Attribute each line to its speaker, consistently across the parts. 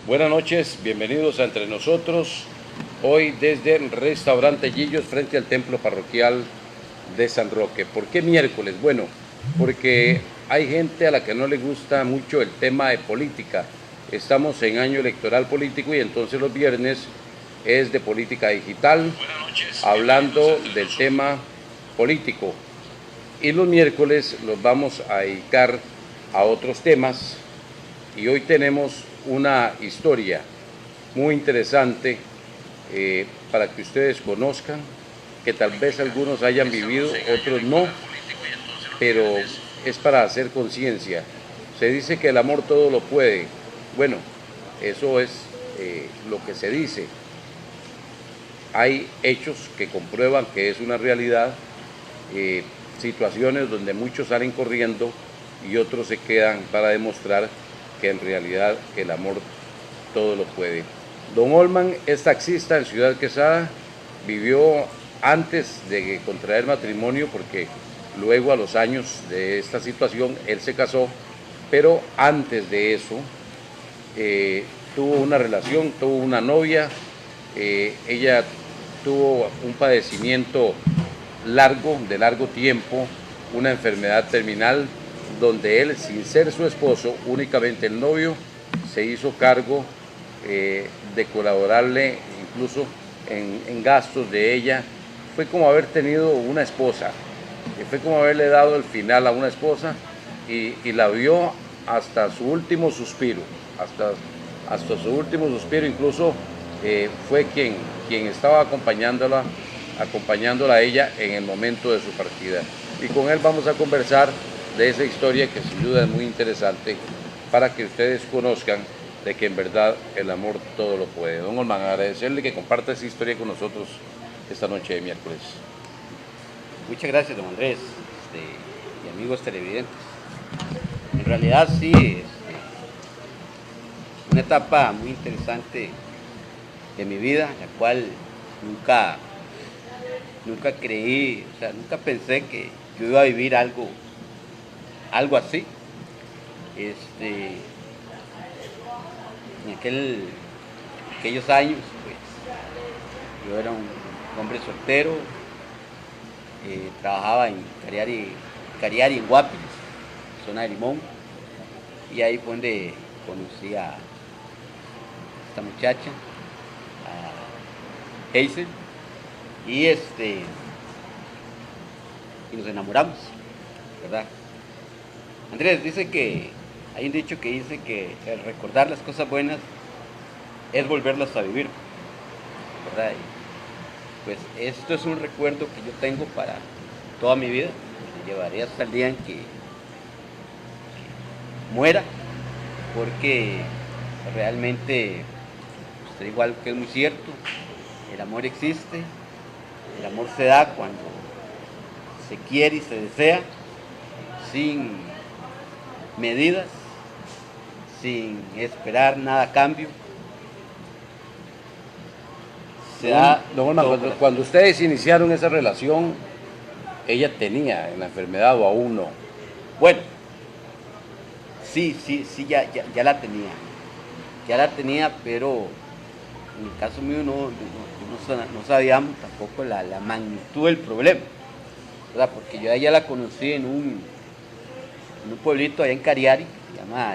Speaker 1: Buenas noches, bienvenidos a Entre Nosotros. Hoy desde el restaurante Gillos frente al templo parroquial de San Roque. ¿Por qué miércoles? Bueno, porque hay gente a la que no le gusta mucho el tema de política. Estamos en año electoral político y entonces los viernes es de política digital, hablando del tema político. Y los miércoles los vamos a dedicar a otros temas. Y hoy tenemos una historia muy interesante para que ustedes conozcan, que tal vez algunos hayan vivido, otros no, pero es para hacer conciencia. Se dice que el amor todo lo puede. Bueno, eso es lo que se dice. Hay hechos que comprueban que es una realidad, situaciones donde muchos salen corriendo y otros se quedan para demostrar que en realidad el amor todo lo puede. Don Olman es taxista en Ciudad Quesada, vivió antes de contraer matrimonio porque luego a los años de esta situación él se casó, pero antes de eso tuvo una relación, tuvo una novia, ella tuvo un padecimiento de largo tiempo, una enfermedad terminal, donde él, sin ser su esposo, únicamente el novio, se hizo cargo de colaborarle incluso en gastos de ella. Fue como haber tenido una esposa, fue como haberle dado el final a una esposa y la vio hasta su último suspiro, hasta su último suspiro, incluso fue quien estaba acompañándola a ella en el momento de su partida. Y con él vamos a conversar de esa historia que sin duda es muy interesante para que ustedes conozcan de que en verdad el amor todo lo puede. Don Olman, agradecerle que comparta esa historia con nosotros esta noche de miércoles.
Speaker 2: Muchas gracias, don Andrés, y amigos televidentes. En realidad sí, una etapa muy interesante de mi vida, la cual nunca creí, o sea, nunca pensé que yo iba a vivir algo así. En aquellos años, pues, yo era un hombre soltero, trabajaba en Cariari en Guapiles, zona de Limón, y ahí fue donde conocí a esta muchacha, a Hazel, y nos enamoramos, ¿verdad? Andrés, hay un dicho que dice que el recordar las cosas buenas es volverlas a vivir, ¿verdad? Y pues esto es un recuerdo que yo tengo para toda mi vida, que llevaré hasta el día en que muera, porque realmente usted igual que es muy cierto, el amor existe, el amor se da cuando se quiere y se desea, sin medidas, sin esperar nada a cambio.
Speaker 1: Don Olman, cuando ustedes iniciaron esa relación, ¿ella tenía la enfermedad o aún no?
Speaker 2: Bueno, sí, ya la tenía. Ya la tenía, pero en el caso mío no sabíamos tampoco la magnitud del problema, ¿verdad? Porque yo a ella la conocí en un pueblito allá en Cariari, que se llama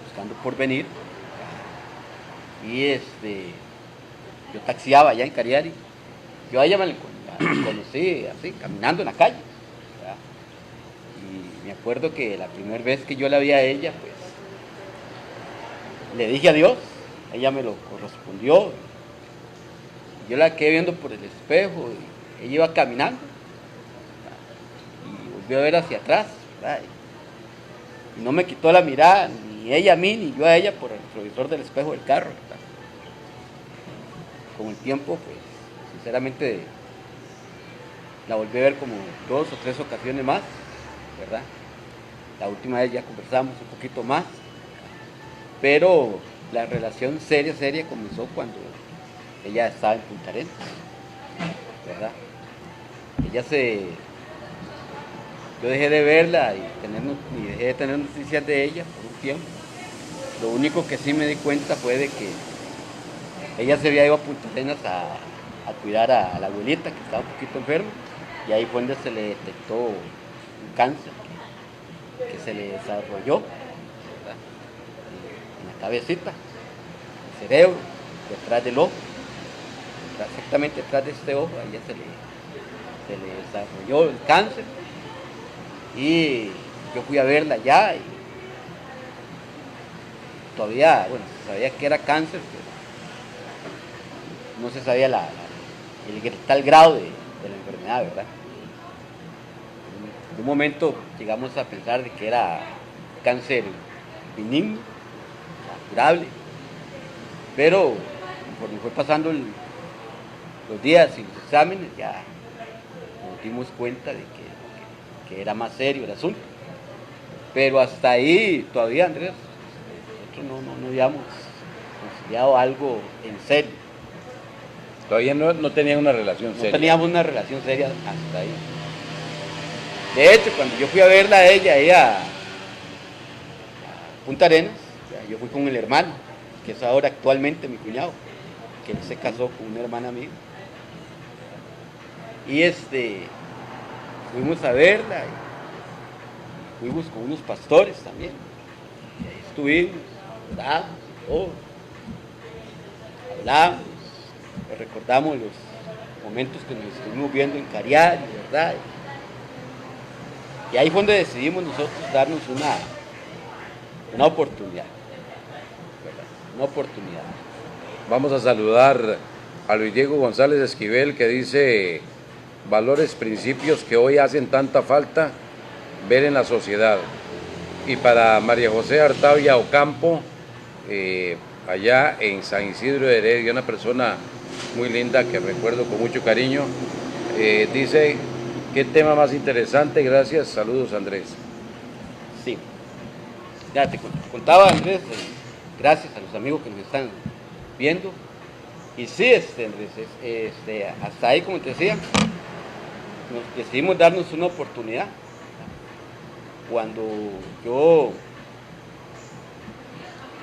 Speaker 2: Buscando por Venir, y yo taxiaba allá en Cariari. Yo a ella la conocí así, caminando en la calle, ¿verdad? Y me acuerdo que la primera vez que yo la vi a ella, pues le dije adiós, ella me lo correspondió, yo la quedé viendo por el espejo y ella iba caminando, ¿verdad? Y volví a ver hacia atrás, ¿verdad? Y no me quitó la mirada, ni ella a mí, ni yo a ella, por el retrovisor del espejo del carro, ¿verdad? Con el tiempo, pues, sinceramente, la volví a ver como 2 o 3 ocasiones más, ¿verdad? La última vez ya conversamos un poquito más, pero la relación seria comenzó cuando ella estaba en Punta Arenas, ¿verdad? Yo dejé de verla y dejé de tener noticias de ella por un tiempo, Lo único que sí me di cuenta fue de que ella se había ido a Punta Arenas a cuidar a la abuelita que estaba un poquito enferma, y ahí fue donde se le detectó un cáncer que se le desarrolló, ¿verdad?, en la cabecita, el cerebro, detrás del ojo, exactamente detrás de este ojo, ahí ya se le desarrolló el cáncer, y yo fui a verla allá y todavía, bueno, se sabía que era cáncer, pero no se sabía el tal grado de la enfermedad, ¿verdad? En un momento llegamos a pensar de que era cáncer benigno, curable, pero conforme fue pasando los días y los exámenes, ya nos dimos cuenta de que era más serio el asunto. Pero hasta ahí todavía, Andrés, nosotros no habíamos conciliado algo en serio.
Speaker 1: Todavía no tenían una relación seria.
Speaker 2: No teníamos una relación seria hasta ahí. De hecho, cuando yo fui a verla a ella a Punta Arenas, yo fui con el hermano, que es ahora actualmente mi cuñado, que él se casó con una hermana mía. Y fuimos a verla, y fuimos con unos pastores también. Y ahí estuvimos, hablamos, recordamos los momentos que nos estuvimos viendo en Cariari, ¿verdad? Y ahí fue donde decidimos nosotros darnos una oportunidad, ¿verdad? Una oportunidad.
Speaker 1: Vamos a saludar a Luis Diego González Esquivel, que dice: valores, principios que hoy hacen tanta falta ver en la sociedad. Y para María José Artavia Ocampo, allá en San Isidro de Heredia, una persona muy linda que recuerdo con mucho cariño, dice: qué tema más interesante, gracias, saludos Andrés.
Speaker 2: Sí, ya te contaba, Andrés, gracias a los amigos que nos están viendo. Y sí, Andrés, hasta ahí, como te decía, nos decidimos darnos una oportunidad. Cuando yo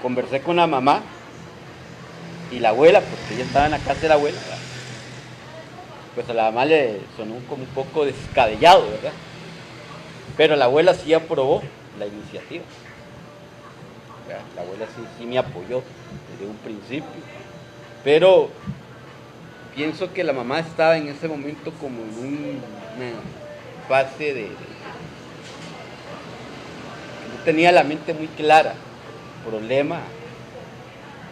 Speaker 2: conversé con la mamá y la abuela, porque ella estaba en la casa de la abuela, ¿verdad?, pues a la mamá le sonó como un poco descabellado, ¿verdad? Pero la abuela sí aprobó la iniciativa, ¿verdad? La abuela sí me apoyó desde un principio, pero pienso que la mamá estaba en ese momento como en una fase de no tenía la mente muy clara, problema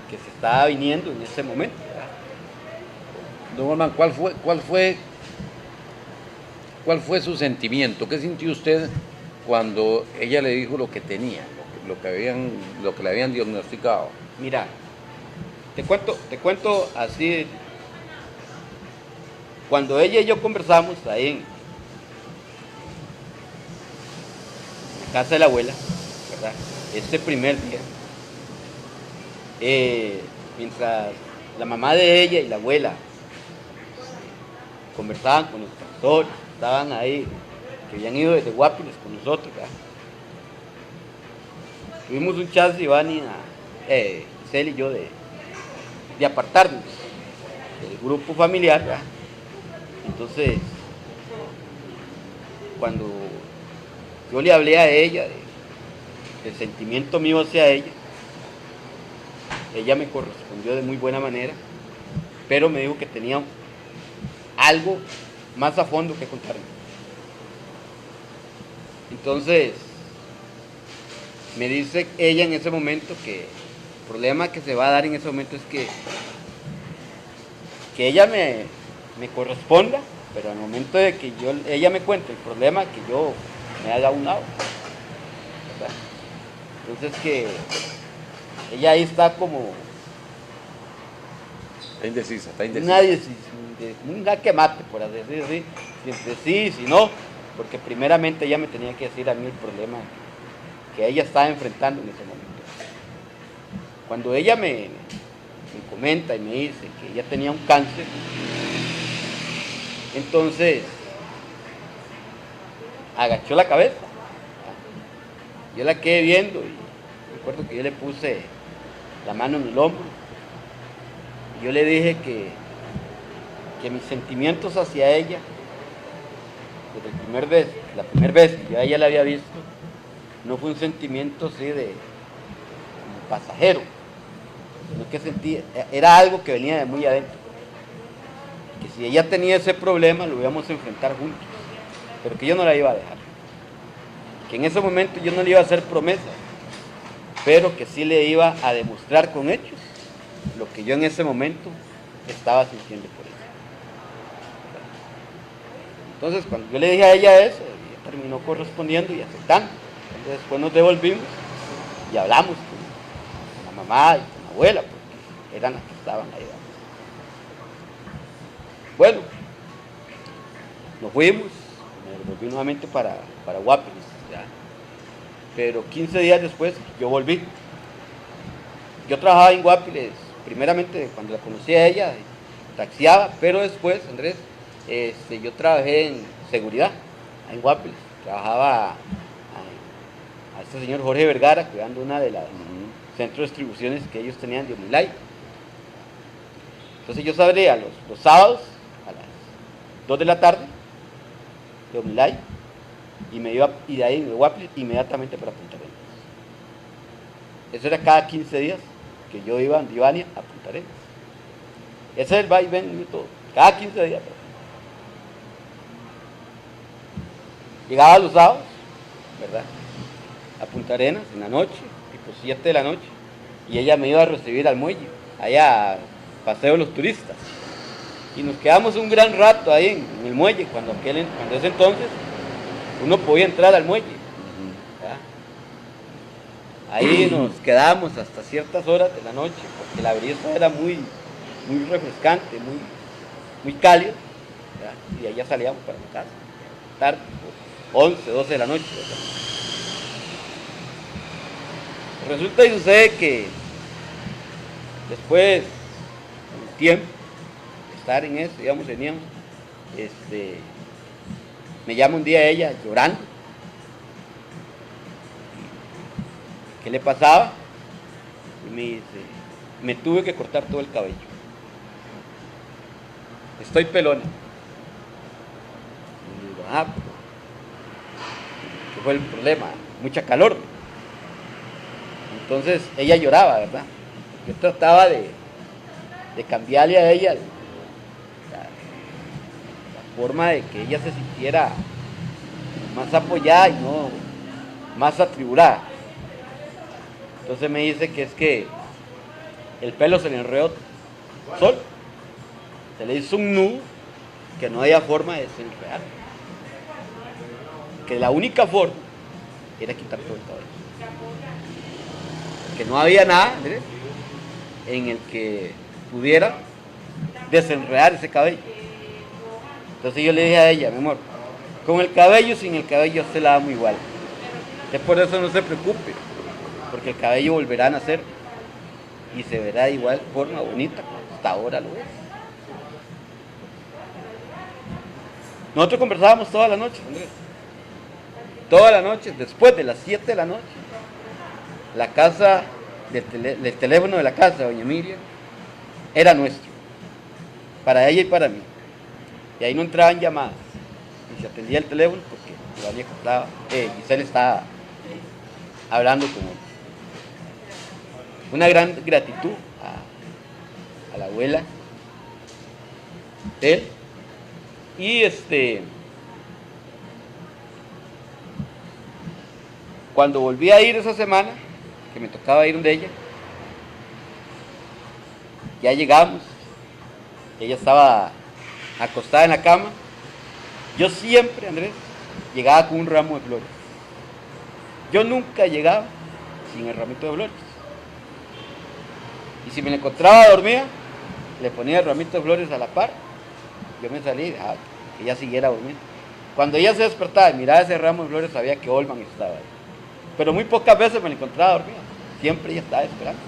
Speaker 2: que se estaba viniendo en ese momento, ¿verdad?
Speaker 1: Don Olman, ¿cuál fue su sentimiento? ¿Qué sintió usted cuando ella le dijo lo que tenía, lo que le habían diagnosticado?
Speaker 2: Mira, te cuento así. Cuando ella y yo conversamos ahí en la casa de la abuela, ¿verdad?, este primer día, mientras la mamá de ella y la abuela conversaban con los pastores, estaban ahí, que habían ido desde Guapiles con nosotros, ¿verdad?, tuvimos un chance, Iván Cel y yo, de apartarnos del grupo familiar, ¿verdad? Entonces, cuando yo le hablé a ella del sentimiento mío hacia ella me correspondió de muy buena manera, pero me dijo que tenía algo más a fondo que contarme. Entonces, me dice ella en ese momento que el problema que se va a dar en ese momento es que ella me corresponda, pero al momento de que ella me cuente el problema, que yo me haga a un lado, ¿verdad? Entonces, que ella ahí está como
Speaker 1: Está indecisa.
Speaker 2: nadie, un jaque mate, por así decir, si sí, si no, porque primeramente ella me tenía que decir a mí el problema que ella estaba enfrentando en ese momento. Cuando ella me comenta y me dice que ella tenía un cáncer, entonces agachó la cabeza. Yo la quedé viendo recuerdo que yo le puse la mano en el hombro. Yo le dije que mis sentimientos hacia ella, desde la primera vez que yo a ella la había visto, no fue un sentimiento así de como pasajero, sino que sentí, era algo que venía de muy adentro. Que si ella tenía ese problema, lo íbamos a enfrentar juntos, pero que yo no la iba a dejar. Que en ese momento yo no le iba a hacer promesas, pero que sí le iba a demostrar con hechos lo que yo en ese momento estaba sintiendo por ella. Entonces, cuando yo le dije a ella eso, ella terminó correspondiendo y aceptando. Entonces, después nos devolvimos y hablamos con la mamá y con la abuela, porque eran las que estaban ahí. Bueno, nos fuimos, me volví nuevamente para Guapiles, ¿ya? Pero 15 días después yo volví. Yo trabajaba en Guapiles, primeramente cuando la conocí a ella, taxiaba, pero después, Andrés, yo trabajé en seguridad en Guapiles. Trabajaba a este señor Jorge Vergara, cuidando una de las centros de distribuciones que ellos tenían de Omilay. Entonces yo salía los sábados a las 2 de la tarde de Omilay y me iba, y de ahí de Guapiles inmediatamente para Punta Arenas. Eso era cada 15 días que yo iba a Andivania a Punta Arenas. Ese es el va y ven y todo, cada 15 días. Llegaba los sábados, ¿verdad?, a Punta Arenas en la noche, tipo 7 de la noche, y ella me iba a recibir al muelle, allá a Paseo de los Turistas. Y nos quedamos un gran rato ahí en el muelle, cuando ese entonces uno podía entrar al muelle. Ahí nos quedamos hasta ciertas horas de la noche, porque la brisa era muy, muy refrescante, muy cálido, ¿verdad? Y allá salíamos para la casa, tarde, 11, 12 de la noche, ¿verdad? Resulta y sucede que después, con el tiempo de estar en eso, veníamos, me llama un día ella llorando. ¿Qué le pasaba? Y me dice, me tuve que cortar todo el cabello. Estoy pelona. Y digo, ¿qué fue el problema? Mucha calor. Entonces ella lloraba, ¿verdad? Yo trataba de cambiarle a ella la forma de que ella se sintiera más apoyada y no más atribulada. Entonces me dice que es que el pelo se le enredó solo, se le hizo un nudo que no había forma de desenredar, que la única forma era quitar todo el cabello, que no había nada, ¿sí?, en el que pudiera desenredar ese cabello. Entonces yo le dije a ella, mi amor, con el cabello, sin el cabello, se la damos igual. Es por eso no se preocupe, porque el cabello volverá a nacer y se verá de igual forma bonita como hasta ahora lo es. Nosotros conversábamos toda la noche, Andrés. Toda la noche, después de las 7 de la noche, la casa, el teléfono de la casa de doña Emilia era nuestro, para ella y para mí. Y ahí no entraban llamadas, y se atendía el teléfono porque Giselle estaba hablando con él. Una gran gratitud a la abuela de él. Y cuando volví a ir esa semana, que me tocaba ir donde ella, ya llegamos, ella estaba acostada en la cama. Yo siempre, Andrés, llegaba con un ramo de flores. Yo nunca llegaba sin el ramito de flores. Y si me la encontraba dormida, le ponía el ramito de flores a la par. Yo me salí y dejaba que ella siguiera durmiendo. Cuando ella se despertaba y miraba ese ramo de flores, sabía que Olman estaba ahí. Pero muy pocas veces me la encontraba dormida. Siempre ella estaba esperando.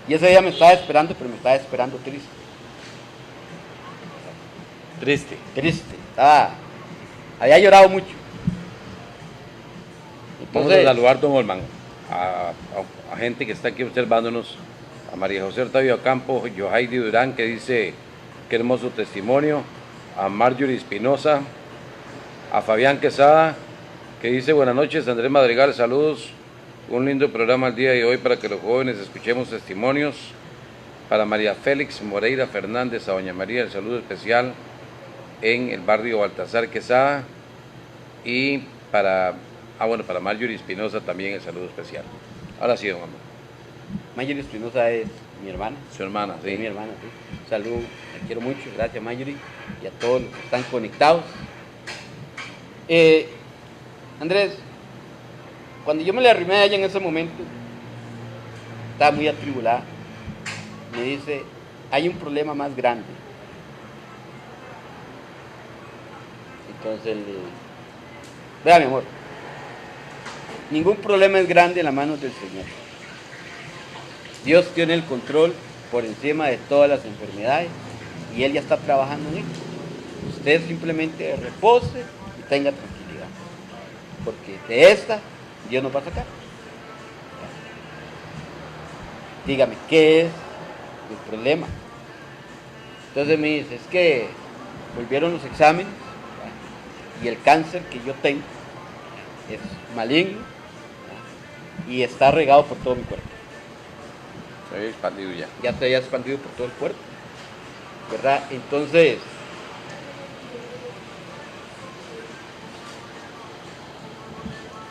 Speaker 2: Y ese día me estaba esperando, pero me estaba esperando triste. Triste. Había llorado mucho.
Speaker 1: Vamos a saludar a don Olman. a gente que está aquí observándonos, a María José Octavio Campo, Yohaidi Durán, que dice qué hermoso testimonio, a Marjorie Espinosa, a Fabián Quesada, que dice buenas noches, Andrés Madrigal, saludos, un lindo programa el día de hoy para que los jóvenes escuchemos testimonios. Para María Félix Moreira Fernández, a doña María, el saludo especial en el barrio Baltasar Quesada. Y para Marjorie Espinosa también el saludo especial. Ahora sí, don Amor.
Speaker 2: Marjorie Espinosa es mi hermana.
Speaker 1: Su hermana, sí.
Speaker 2: Es mi hermana, sí. Un saludo, la quiero mucho, gracias Marjorie, y a todos los que están conectados. Andrés, cuando yo me le arrimé a ella en ese momento, estaba muy atribulada. Me dice, hay un problema más grande. Entonces le dije, vea mi amor, ningún problema es grande en las manos del Señor. Dios tiene el control por encima de todas las enfermedades y Él ya está trabajando en ello. Usted simplemente repose y tenga tranquilidad, porque de esta Dios nos va a sacar. Dígame, ¿qué es el problema? Entonces me dice, es que volvieron los exámenes y el cáncer que yo tengo es maligno y está regado por todo mi cuerpo.
Speaker 1: Se había expandido ya.
Speaker 2: Ya se había expandido por todo el cuerpo, ¿verdad? Entonces,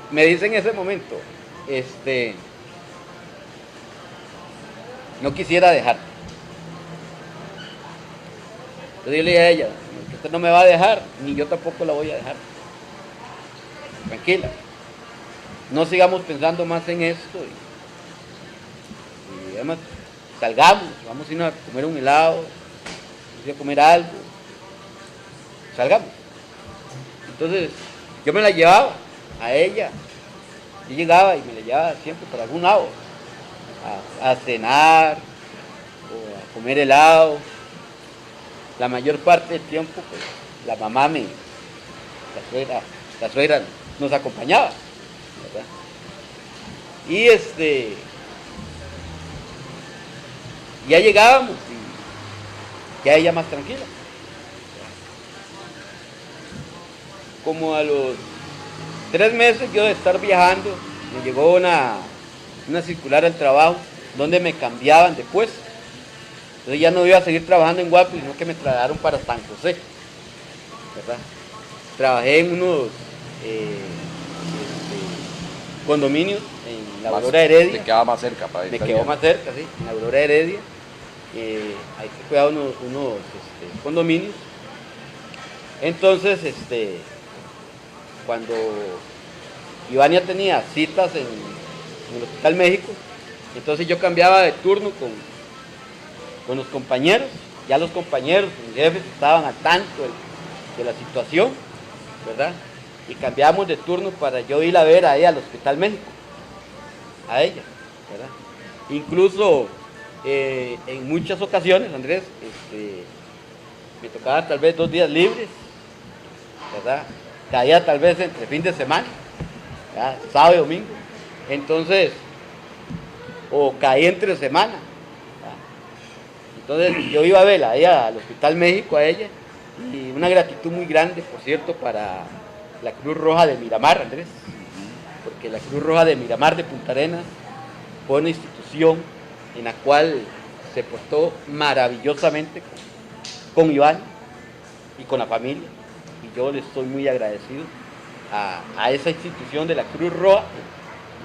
Speaker 2: me dice en ese momento, no quisiera dejar. Entonces yo le dije a ella, usted no me va a dejar, ni yo tampoco la voy a dejar. Tranquila. No sigamos pensando más en esto. Y además, salgamos, vamos a ir a comer un helado, vamos a ir a comer algo. Salgamos. Entonces, yo me la llevaba a ella. Yo llegaba y me la llevaba siempre para algún lado. A cenar, o a comer helado. La mayor parte del tiempo, pues, la mamá, la suegra nos acompañaba, ¿verdad? Y ya llegábamos y ya ella más tranquila. Como a los 3 meses yo de estar viajando, me llegó una circular al trabajo donde me cambiaban de puesto. Entonces ya no iba a seguir trabajando en Guapo, sino que me trasladaron para San José, ¿verdad? Trabajé en unos condominios en la Aurora Heredia.
Speaker 1: Te quedaba más cerca para ir.
Speaker 2: Me quedó más cerca, sí, en la Aurora Heredia. Ahí se cuidaban unos condominios. Entonces, cuando Ivania tenía citas en el Hospital México, entonces yo cambiaba de turno con los compañeros. Ya los compañeros, mis jefes, estaban al tanto de la situación, ¿verdad? Y cambiamos de turno para yo ir a ver a ella al Hospital México, a ella, ¿verdad? Incluso en muchas ocasiones, Andrés, me tocaba tal vez 2 días libres, ¿verdad? Caía tal vez entre fin de semana, ¿verdad? Sábado y domingo. Entonces, o caía entre semana. Entonces yo iba a verla a ella al Hospital México, a ella, y una gratitud muy grande, por cierto, para la Cruz Roja de Miramar, Andrés, porque la Cruz Roja de Miramar de Punta Arenas fue una institución en la cual se portó maravillosamente con Iván y con la familia, y yo le estoy muy agradecido a esa institución de la Cruz Roja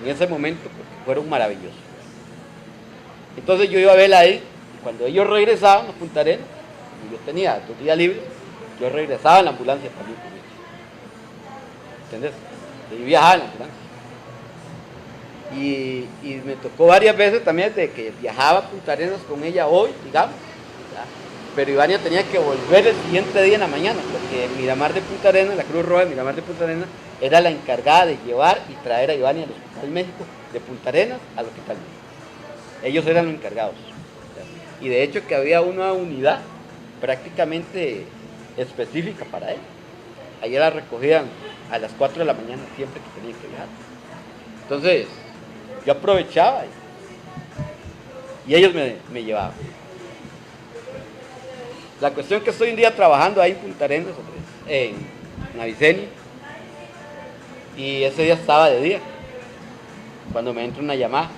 Speaker 2: en ese momento, porque fueron maravillosos. Entonces yo iba a verla ahí. Cuando ellos regresaban a Punta Arenas, y yo tenía 2 días libres, yo regresaba en la ambulancia también con ellos. ¿Entendés? Yo viajaba en la ambulancia. Y me tocó varias veces también de que viajaba a Punta Arenas con ella hoy, digamos. ¿verdad? Pero Ivania tenía que volver el siguiente día en la mañana, porque Miramar de Punta Arenas, la Cruz Roja de Miramar de Punta Arenas, era la encargada de llevar y traer a Ivania al Hospital México de Punta Arenas al Hospital México. Ellos eran los encargados. Y de hecho que había una unidad prácticamente específica para él. Ayer la recogían a las 4 de la mañana siempre que tenían que viajar. Entonces, yo aprovechaba y ellos me llevaban. La cuestión es que estoy un día trabajando ahí en Punta Arenas, en Avicenia, y ese día estaba de día, cuando me entra una llamada.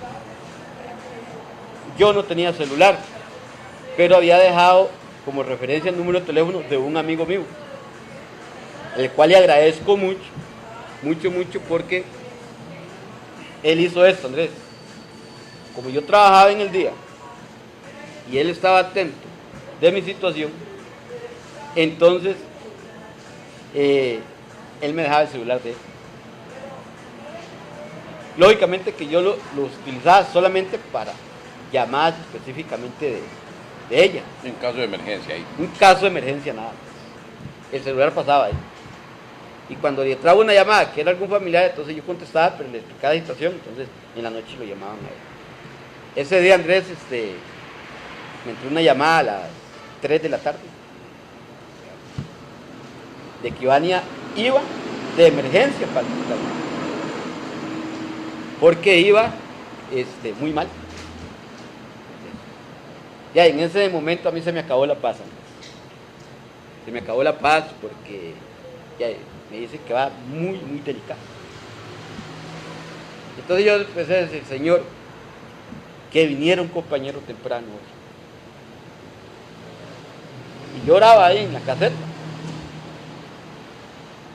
Speaker 2: Yo no tenía celular, pero había dejado como referencia el número de teléfono de un amigo mío, el cual le agradezco mucho, mucho, porque él hizo esto, Andrés. Como yo trabajaba en el día y él estaba atento de mi situación, entonces él me dejaba el celular de él. Lógicamente que yo lo utilizaba solamente para llamadas específicamente de ella.
Speaker 1: En caso de emergencia ahí.
Speaker 2: Un caso de emergencia nada más. El celular pasaba ahí. Y cuando le entraba una llamada que era algún familiar, entonces yo contestaba, pero le explicaba la situación, entonces en la noche lo llamaban a él. Ese día, Andrés, me entró una llamada a las 3 de la tarde de que Ivania iba de emergencia para el hospital, porque iba muy mal. Ya en ese momento a mí se me acabó la paz, Andrés. Se me acabó la paz porque ya me dice que va muy delicado. Entonces yo empecé a decir, Señor, que viniera un compañero temprano hoy. Y yo oraba ahí en la caseta.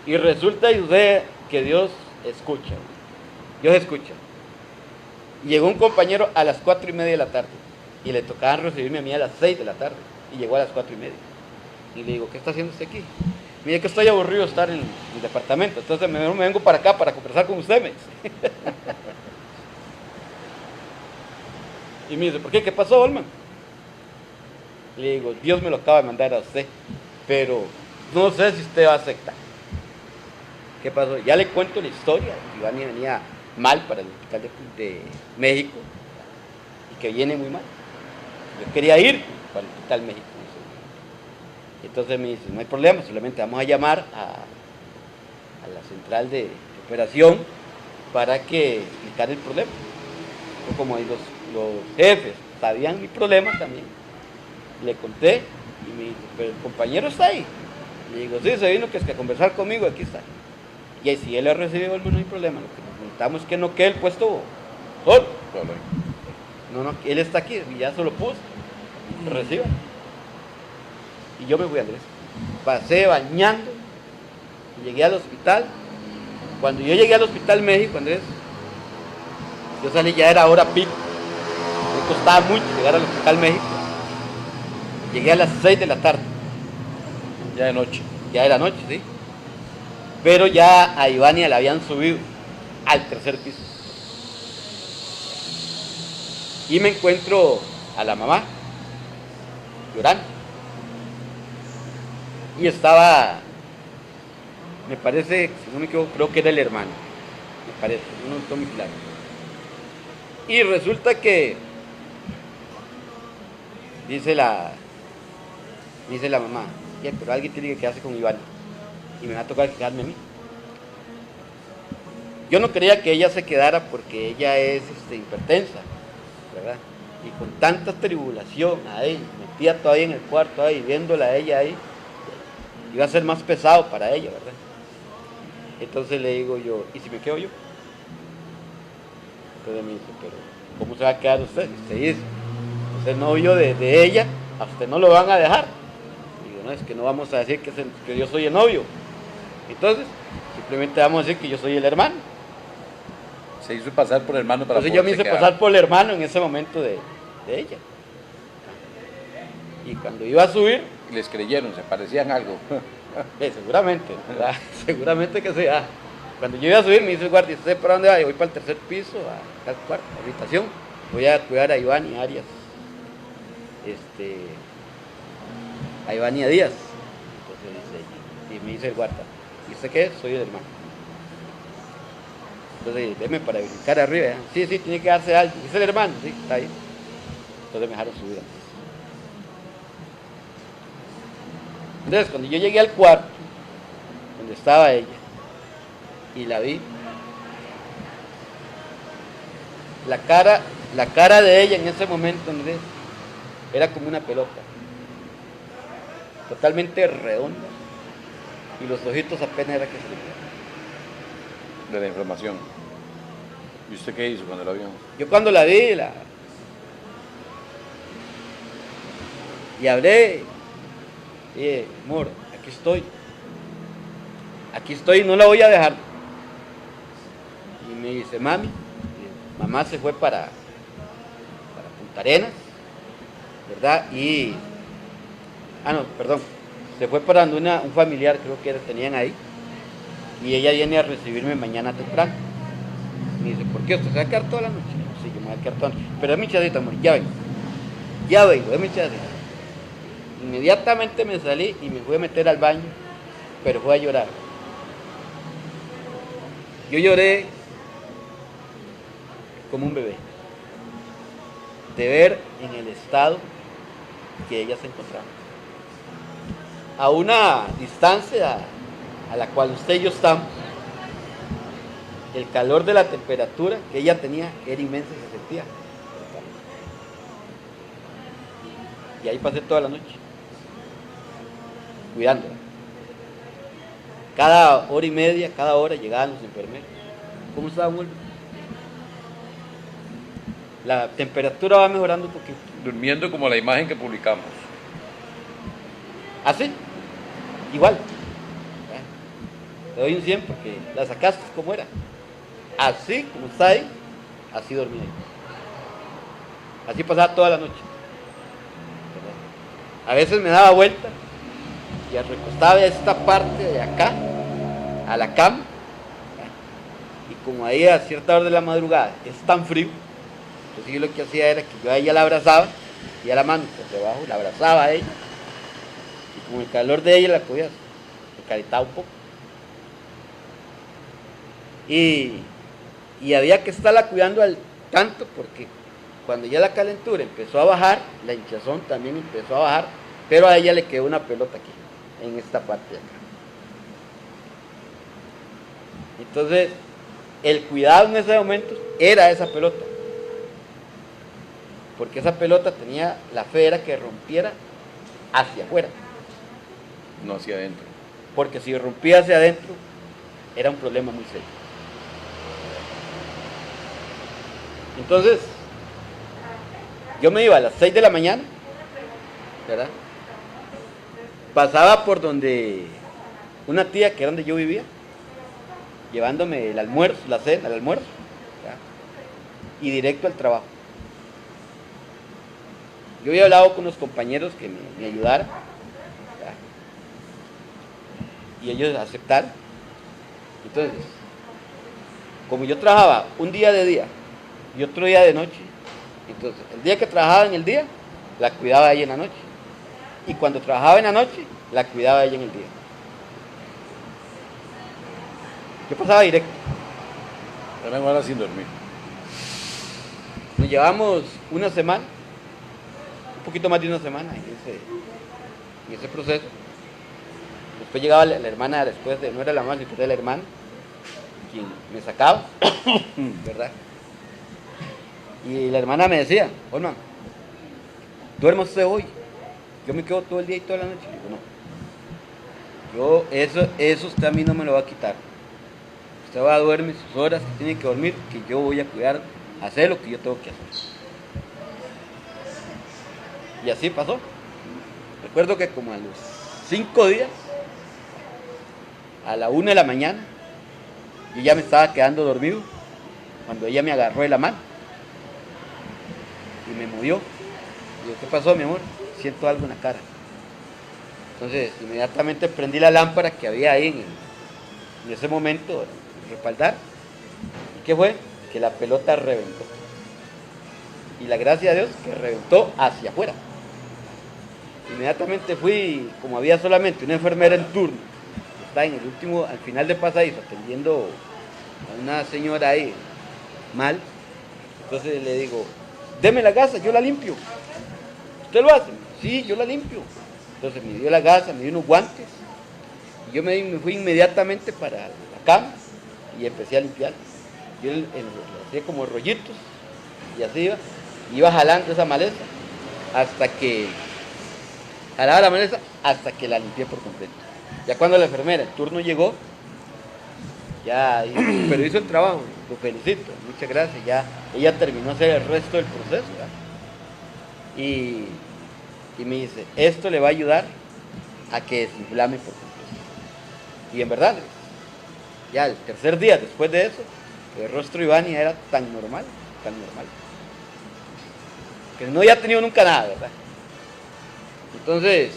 Speaker 2: Y resulta y sucede que Dios escucha. Dios escucha. Y llegó un compañero a las 4:30 de la tarde. Y le tocaban recibirme a mí a las 6 de la tarde. Y llegó a las 4:30. Y le digo, ¿qué está haciendo usted aquí? Mire que estoy aburrido de estar en el departamento. Entonces me vengo para acá para conversar con usted, me dice. Y me dice, ¿por qué? ¿Qué pasó, Olman? Le digo, Dios me lo acaba de mandar a usted, pero no sé si usted va a aceptar. ¿Qué pasó? Ya le cuento la historia. Ivania venía mal para el hospital de México y que viene muy mal. Yo quería ir para el hospital México. Entonces me dice, no hay problema, solamente vamos a llamar a la central de operación para que explicar el problema. Yo, como ahí los jefes sabían mi problema también, le conté y me dijo, pero el compañero está ahí. Le digo, sí, se vino que es que a conversar conmigo, aquí está. Y ahí si él ha recibido, no hay problema. Lo que necesitamos es que no quede el puesto solo. No, él está aquí y ya se lo puse. Reciba. Y yo me fui, Andrés. Pasé bañando, llegué al hospital. Cuando yo llegué al hospital México, Andrés, yo salí, ya era hora pico. Me costaba mucho llegar al hospital México. Llegué a las 6 de la tarde.
Speaker 1: Ya de noche.
Speaker 2: Ya era noche, sí. Pero ya a Ivania la habían subido al 3er piso. Y me encuentro a la mamá llorando. Y estaba, me parece, si no me equivoco, creo que era el hermano. Me parece, no estoy muy claro. Y resulta que dice la mamá, ya, pero alguien tiene que quedarse con Ivania. Y me va a tocar quedarme a mí. Yo no quería que ella se quedara porque ella es hipertensa, ¿verdad? Y con tanta tribulación ahí, metida todavía en el cuarto ahí, viéndola a ella ahí, iba a ser más pesado para ella, ¿verdad? Entonces le digo yo, ¿y si me quedo yo? Entonces me dice, pero ¿cómo se va a quedar usted? Usted dice, usted es novio de ella, a usted no lo van a dejar. Digo, no, es que no vamos a decir que yo soy el novio. Entonces, simplemente vamos a decir que yo soy el hermano.
Speaker 1: Se hizo pasar por hermano para
Speaker 2: Entonces yo me hice pasar por el hermano en ese momento de ella. Y cuando iba a subir...
Speaker 1: Les creyeron, se parecían algo.
Speaker 2: Seguramente, ¿verdad? Seguramente que sea. Cuando yo iba a subir me dice el guardia, ¿usted para dónde va? Yo voy para el 3er piso, a la cuarta habitación. Voy a cuidar a Ivania Arias. A Ivania Díaz. Entonces dice, y me dice el guardia, ¿y usted qué es? Soy el hermano. Entonces, déme para brincar arriba. ¿eh? Sí, tiene que darse algo. ¿Es el hermano? Sí, está ahí. Entonces me dejaron subir. Entonces, cuando yo llegué al cuarto, donde estaba ella, y la vi, la cara de ella en ese momento, Andrés, era como una pelota, totalmente redonda, y los ojitos apenas era que se le veía.
Speaker 1: De la inflamación. ¿Y usted qué hizo cuando la vio?
Speaker 2: Yo cuando la vi, y hablé, dije, amor, aquí estoy, no la voy a dejar. Y me dice, mami, mamá se fue para Punta Arenas, ¿verdad? Se fue para donde un familiar, creo que tenían ahí, y ella viene a recibirme mañana temprano. Me dice, ¿por qué? ¿Usted se va a quedar toda la noche? Sí, yo me voy a quedar toda la noche. Pero dame chadita, amor, ya vengo, dame chadita. Inmediatamente me salí y me fui a meter al baño, pero fui a llorar. Yo lloré como un bebé, de ver en el estado que ella se encontraba. A una distancia a la cual usted y yo estamos, el calor de la temperatura que ella tenía era inmensa y se sentía. Y ahí pasé toda la noche, cuidándola. Cada hora y media, cada hora llegaban los enfermeros. ¿Cómo estaba, Wolver? La temperatura va mejorando un poquito.
Speaker 1: Durmiendo como la imagen que publicamos.
Speaker 2: ¿Así? Igual. Te doy un 100 porque la sacaste como era. Así como está ahí, así dormía ahí. Así pasaba toda la noche. A veces me daba vuelta y recostaba esta parte de acá a la cama, y como ahí a cierta hora de la madrugada es tan frío, entonces yo lo que hacía era que yo a ella la abrazaba y a la mano por debajo la abrazaba a ella, y con el calor de ella la cogía, se calentaba un poco, y había que estarla cuidando al tanto, porque cuando ya la calentura empezó a bajar, la hinchazón también empezó a bajar, pero a ella le quedó una pelota aquí, en esta parte de acá. Entonces, el cuidado en ese momento era esa pelota, porque esa pelota tenía la fe era que rompiera hacia afuera,
Speaker 1: no hacia adentro,
Speaker 2: porque si rompía hacia adentro era un problema muy serio. Entonces, yo me iba a las 6 de la mañana, ¿verdad? Pasaba por donde una tía que era donde yo vivía, llevándome el almuerzo, la cena, el almuerzo, ¿verdad? Y directo al trabajo. Yo había hablado con unos compañeros que me ayudaran, ¿verdad? Y ellos aceptaron. Entonces, como yo trabajaba un día de día y otro día de noche, entonces el día que trabajaba en el día, la cuidaba ella en la noche. Y cuando trabajaba en la noche, la cuidaba ella en el día. Yo pasaba directo.
Speaker 1: eran horas sin dormir.
Speaker 2: Nos llevamos una semana, un poquito más de una semana en ese proceso. Después llegaba la hermana, después de, no era la mamá, sino era la hermana, quien me sacaba, ¿verdad? Y la hermana me decía, Olman, duerma usted hoy, yo me quedo todo el día y toda la noche. Y digo, no, eso usted a mí no me lo va a quitar. Usted va a dormir sus horas que tiene que dormir, que yo voy a cuidar, hacer lo que yo tengo que hacer. Y así pasó. Recuerdo que como a los 5 días, a la 1 de la mañana, yo ya me estaba quedando dormido cuando ella me agarró de la mano y me movió. Y yo, ¿qué pasó, mi amor? Siento algo en la cara. Entonces, inmediatamente prendí la lámpara que había ahí en ese momento, respaldar. ¿Y qué fue? Que la pelota reventó. Y la gracia de Dios que reventó hacia afuera. Inmediatamente fui, como había solamente una enfermera en turno, que está en el último, al final de pasadizo, atendiendo a una señora ahí mal. Entonces le digo, deme la gasa, yo la limpio. ¿Usted lo hace? Sí, yo la limpio. Entonces me dio la gasa, me dio unos guantes. Y yo me fui inmediatamente para la cama y empecé a limpiar. Yo le hacía como rollitos y así iba jalando esa maleza hasta que, jalaba la maleza hasta que la limpié por completo. Ya cuando la enfermera, el turno llegó, ya, pero hizo el trabajo, lo felicito, muchas gracias, ya ella terminó de hacer el resto del proceso, ¿verdad? Y me dice, esto le va a ayudar a que desinflame por completo. Y en verdad, ya el tercer día después de eso, el rostro de Ivania era tan normal, que no había tenido nunca nada, ¿verdad? Entonces,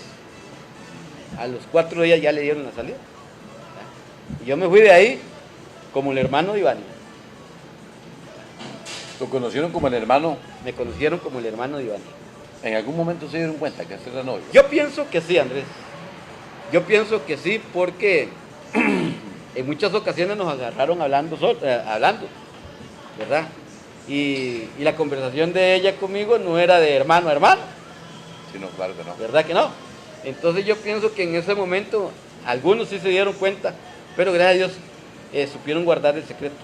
Speaker 2: a los 4 días ya le dieron la salida, ¿verdad? Y yo me fui de ahí como el hermano de Ivania.
Speaker 1: ¿Lo conocieron como el hermano?
Speaker 2: Me conocieron como el hermano de Ivania.
Speaker 1: ¿En algún momento se dieron cuenta que este era novio?
Speaker 2: Yo pienso que sí, Andrés. Yo pienso que sí, porque en muchas ocasiones nos agarraron hablando, ¿verdad? Y la conversación de ella conmigo no era de hermano a hermano.
Speaker 1: Sí, no, claro que no.
Speaker 2: ¿Verdad que no? Entonces yo pienso que en ese momento algunos sí se dieron cuenta, pero gracias a Dios supieron guardar el secreto.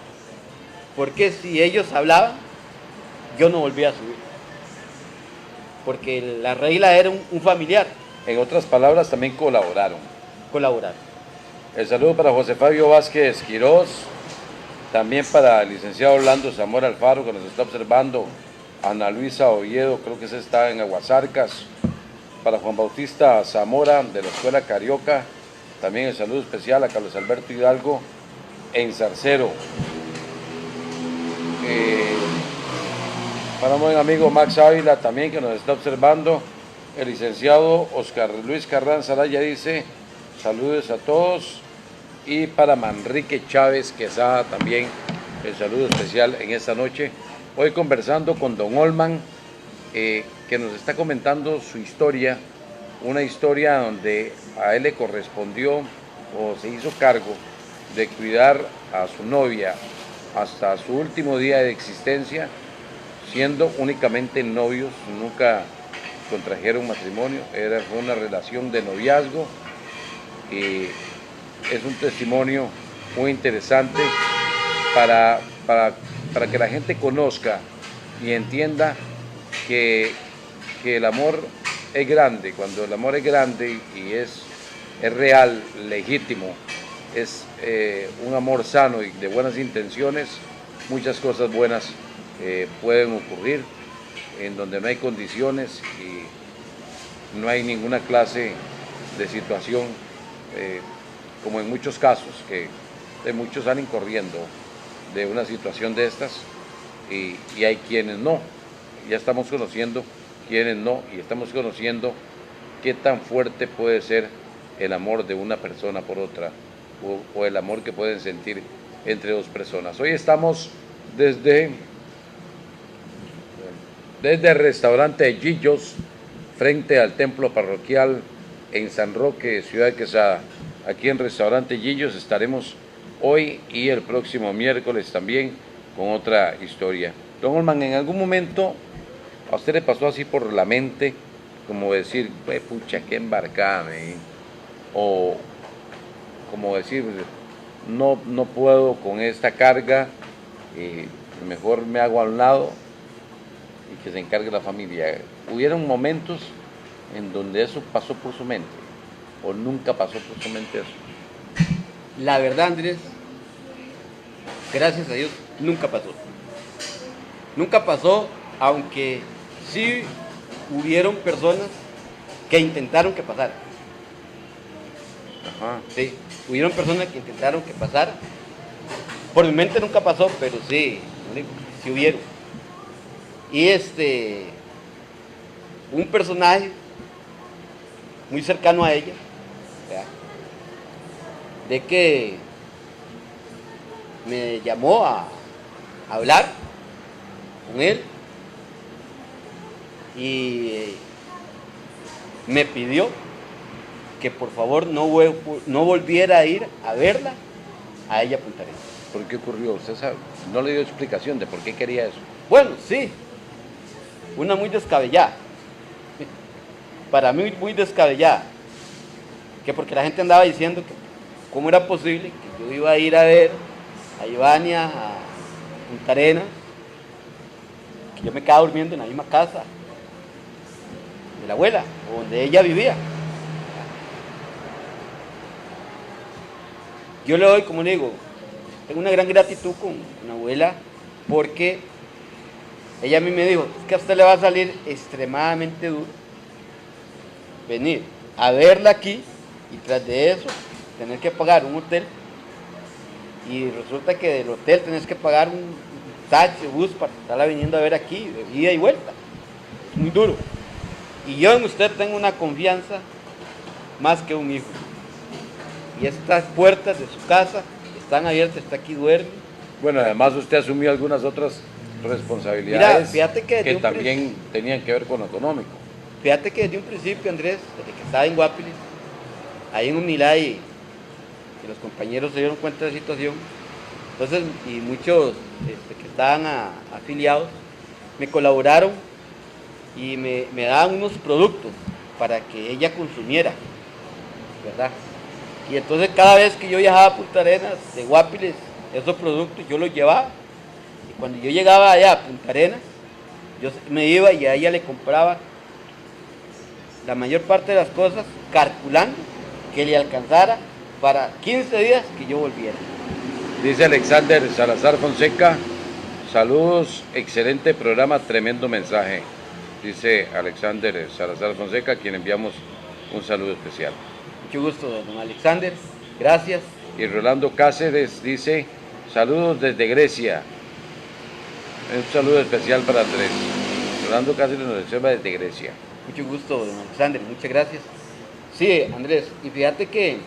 Speaker 2: Porque si ellos hablaban, yo no volvía a subir. Porque la regla era un familiar.
Speaker 1: En otras palabras, también colaboraron.
Speaker 2: Colaborar.
Speaker 1: El saludo para José Fabio Vázquez Quirós, también para el licenciado Orlando Zamora Alfaro, que nos está observando, Ana Luisa Oviedo, creo que se está en Aguasarcas, para Juan Bautista Zamora, de la Escuela Carioca, también el saludo especial a Carlos Alberto Hidalgo, en Zarcero. Para un buen amigo Max Ávila, también que nos está observando, el licenciado Oscar Luis Carranza Araya dice, saludos a todos. Y para Manrique Chávez Quesada también, el saludo especial en esta noche. Hoy conversando con don Olman, que nos está comentando su historia, una historia donde a él le correspondió o se hizo cargo de cuidar a su novia hasta su último día de existencia, siendo únicamente novios, nunca contrajeron matrimonio, fue una relación de noviazgo, y es un testimonio muy interesante para que la gente conozca y entienda que el amor es grande. Cuando el amor es grande y es real, legítimo, es un amor sano y de buenas intenciones, muchas cosas buenas pueden ocurrir en donde no hay condiciones y no hay ninguna clase de situación, como en muchos casos, que muchos salen corriendo de una situación de estas y hay quienes no. Ya estamos conociendo quienes no, y estamos conociendo qué tan fuerte puede ser el amor de una persona por otra, o el amor que pueden sentir entre dos personas. Hoy estamos desde el restaurante Gillos, frente al templo parroquial en San Roque, Ciudad de Quesada. Aquí en restaurante Gillos estaremos hoy y el próximo miércoles también con otra historia. Don Olman, ¿en algún momento a usted le pasó así por la mente, como decir, pucha, qué embarcada, o como decir, no puedo con esta carga, mejor me hago a un lado y que se encargue la familia? ¿Hubieron momentos en donde eso pasó por su mente, o nunca pasó por su mente eso?
Speaker 2: La verdad, Andrés, gracias a Dios, nunca pasó. Nunca pasó, aunque sí hubieron personas que intentaron que pasara.
Speaker 1: Ajá.
Speaker 2: Sí, hubieron personas que intentaron que pasara. Por mi mente nunca pasó, pero sí hubieron. Y un personaje muy cercano a ella, ¿verdad?, de que me llamó a hablar con él y me pidió que por favor no volviera a ir a verla a ella a Punta Arenas.
Speaker 1: ¿Por qué ocurrió? ¿Usted sabe? No le dio explicación de por qué quería eso.
Speaker 2: Bueno, sí, una muy descabellada, para mí muy descabellada, que porque la gente andaba diciendo que cómo era posible que yo iba a ir a ver a Ivania a Punta Arenas, porque yo me quedaba durmiendo en la misma casa de la abuela, o donde ella vivía. Yo le doy, como le digo, tengo una gran gratitud con mi abuela, porque ella a mí me dijo, es que a usted le va a salir extremadamente duro venir a verla aquí y tras de eso tener que pagar un hotel, y resulta que del hotel tenés que pagar un taxi, bus para estarla viniendo a ver aquí, de ida y vuelta. Es muy duro. Y yo en usted tengo una confianza más que un hijo. Y estas puertas de su casa están abiertas, está aquí, duerme.
Speaker 1: Bueno, además usted asumió algunas otras responsabilidades.
Speaker 2: Mira, fíjate que
Speaker 1: también tenían que ver con lo económico.
Speaker 2: Fíjate que desde un principio, Andrés, desde que estaba en Guapiles, ahí en Unilay, que los compañeros se dieron cuenta de la situación, entonces, y muchos que estaban afiliados, me colaboraron y me daban unos productos para que ella consumiera, ¿verdad? Y entonces cada vez que yo viajaba a Punta Arenas, de Guapiles, esos productos yo los llevaba, y cuando yo llegaba allá a Punta Arenas, yo me iba y a ella le compraba la mayor parte de las cosas, calculando que le alcanzara para 15 días que yo volviera.
Speaker 1: Dice Alexander Salazar Fonseca, saludos, excelente programa, tremendo mensaje. Dice Alexander Salazar Fonseca, a quien enviamos un saludo especial.
Speaker 2: Mucho gusto, don Alexander, gracias.
Speaker 1: Y Rolando Cáceres dice, saludos desde Grecia. Un saludo especial para Andrés. Rolando Cáceres nos observa desde Grecia.
Speaker 2: Mucho gusto, don Alexander, muchas gracias. Sí, Andrés, y fíjate que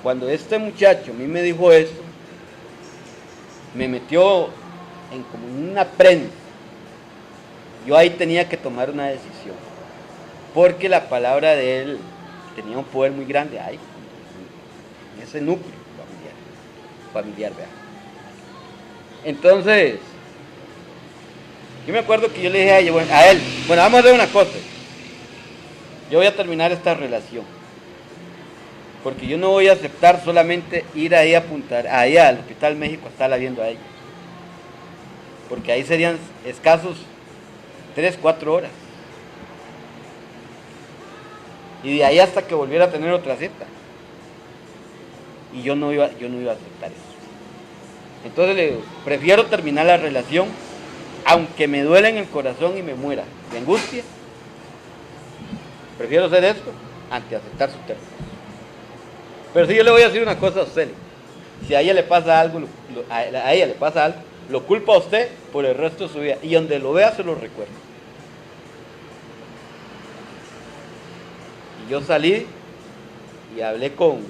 Speaker 2: cuando este muchacho a mí me dijo esto, me metió en como una prenda. Yo ahí tenía que tomar una decisión, porque la palabra de él tenía un poder muy grande ahí, en ese núcleo familiar, ¿verdad? Entonces, yo me acuerdo que yo le dije a él, bueno, vamos a hacer una cosa, yo voy a terminar esta relación, porque yo no voy a aceptar solamente ir ahí a apuntar, ahí al Hospital México a estarla viendo a ella, porque ahí serían escasos 3-4 horas, y de ahí hasta que volviera a tener otra cita, y yo no iba a aceptar eso. Entonces le digo, prefiero terminar la relación, aunque me duele en el corazón y me muera de angustia, prefiero hacer esto antes de aceptar su término. Pero si yo le voy a decir una cosa a usted, si a ella le pasa algo, lo culpa a usted por el resto de su vida, y donde lo vea se lo recuerdo. Y yo salí y hablé con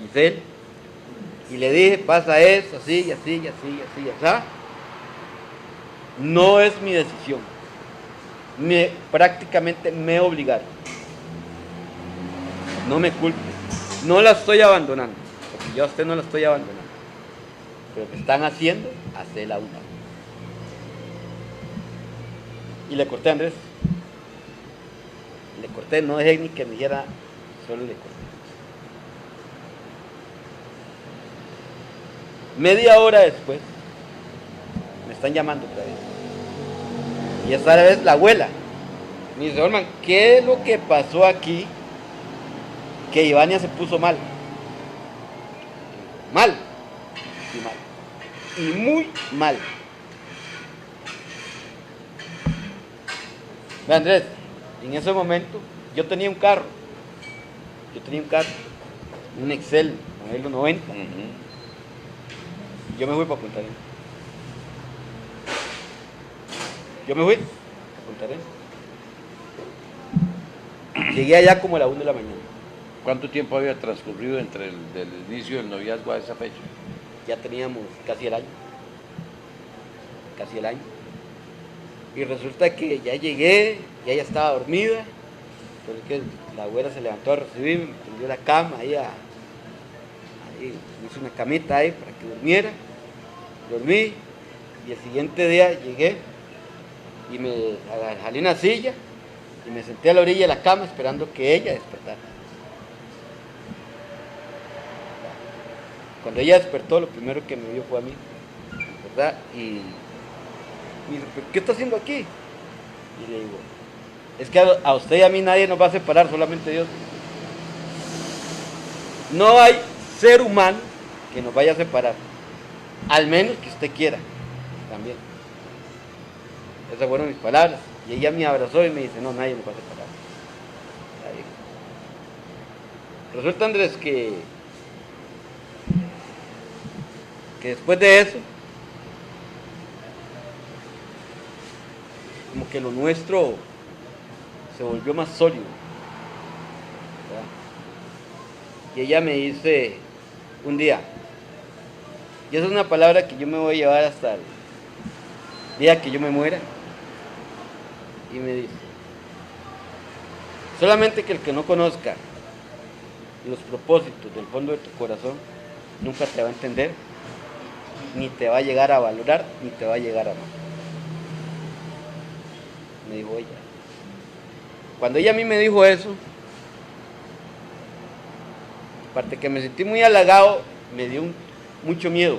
Speaker 2: Giselle, y le dije, pasa eso, así, y así, y así, y así, y así. No es mi decisión. Prácticamente me obligaron. No me culpe. No la estoy abandonando, porque yo a usted no la estoy abandonando. Pero lo que están haciendo, hacerla a un lado. Y le corté a Andrés. Le corté, no dejé ni que me dijera, solo le corté. Media hora después, me están llamando otra vez. Y esta vez la abuela. Me dice, Olman, ¿qué es lo que pasó aquí? Que Ivania se puso mal. Mal. Y mal. Y muy mal. Ve, Andrés, en ese momento yo tenía un carro. Un Excel, modelo 90. Yo me fui para Punta Arenas. Llegué allá como a la 1 de la mañana.
Speaker 1: ¿Cuánto tiempo había transcurrido entre el inicio del noviazgo a esa fecha?
Speaker 2: Ya teníamos casi el año. Y resulta que ya llegué, ya ella estaba dormida, porque la abuela se levantó a recibirme, me tendió la cama, ahí me hizo una camita ahí para que durmiera. Dormí, y el siguiente día llegué y me jalé una silla y me senté a la orilla de la cama esperando que ella despertara. Cuando ella despertó, lo primero que me vio fue a mí, ¿verdad? Y me dice, ¿qué está haciendo aquí? Y le digo, es que a usted y a mí nadie nos va a separar, solamente Dios. No hay ser humano que nos vaya a separar, al menos que usted quiera, también. Esas fueron mis palabras. Y ella me abrazó y me dice, no, nadie nos va a separar. Nadie. Resulta, Andrés, que después de eso, como que lo nuestro se volvió más sólido, ¿verdad? Y ella me dice un día, y esa es una palabra que yo me voy a llevar hasta el día que yo me muera, y me dice, solamente que el que no conozca los propósitos del fondo de tu corazón, nunca te va a entender, ni te va a llegar a valorar, ni te va a llegar a amar. Me dijo ella. Cuando ella a mí me dijo eso, aparte que me sentí muy halagado, me dio mucho miedo,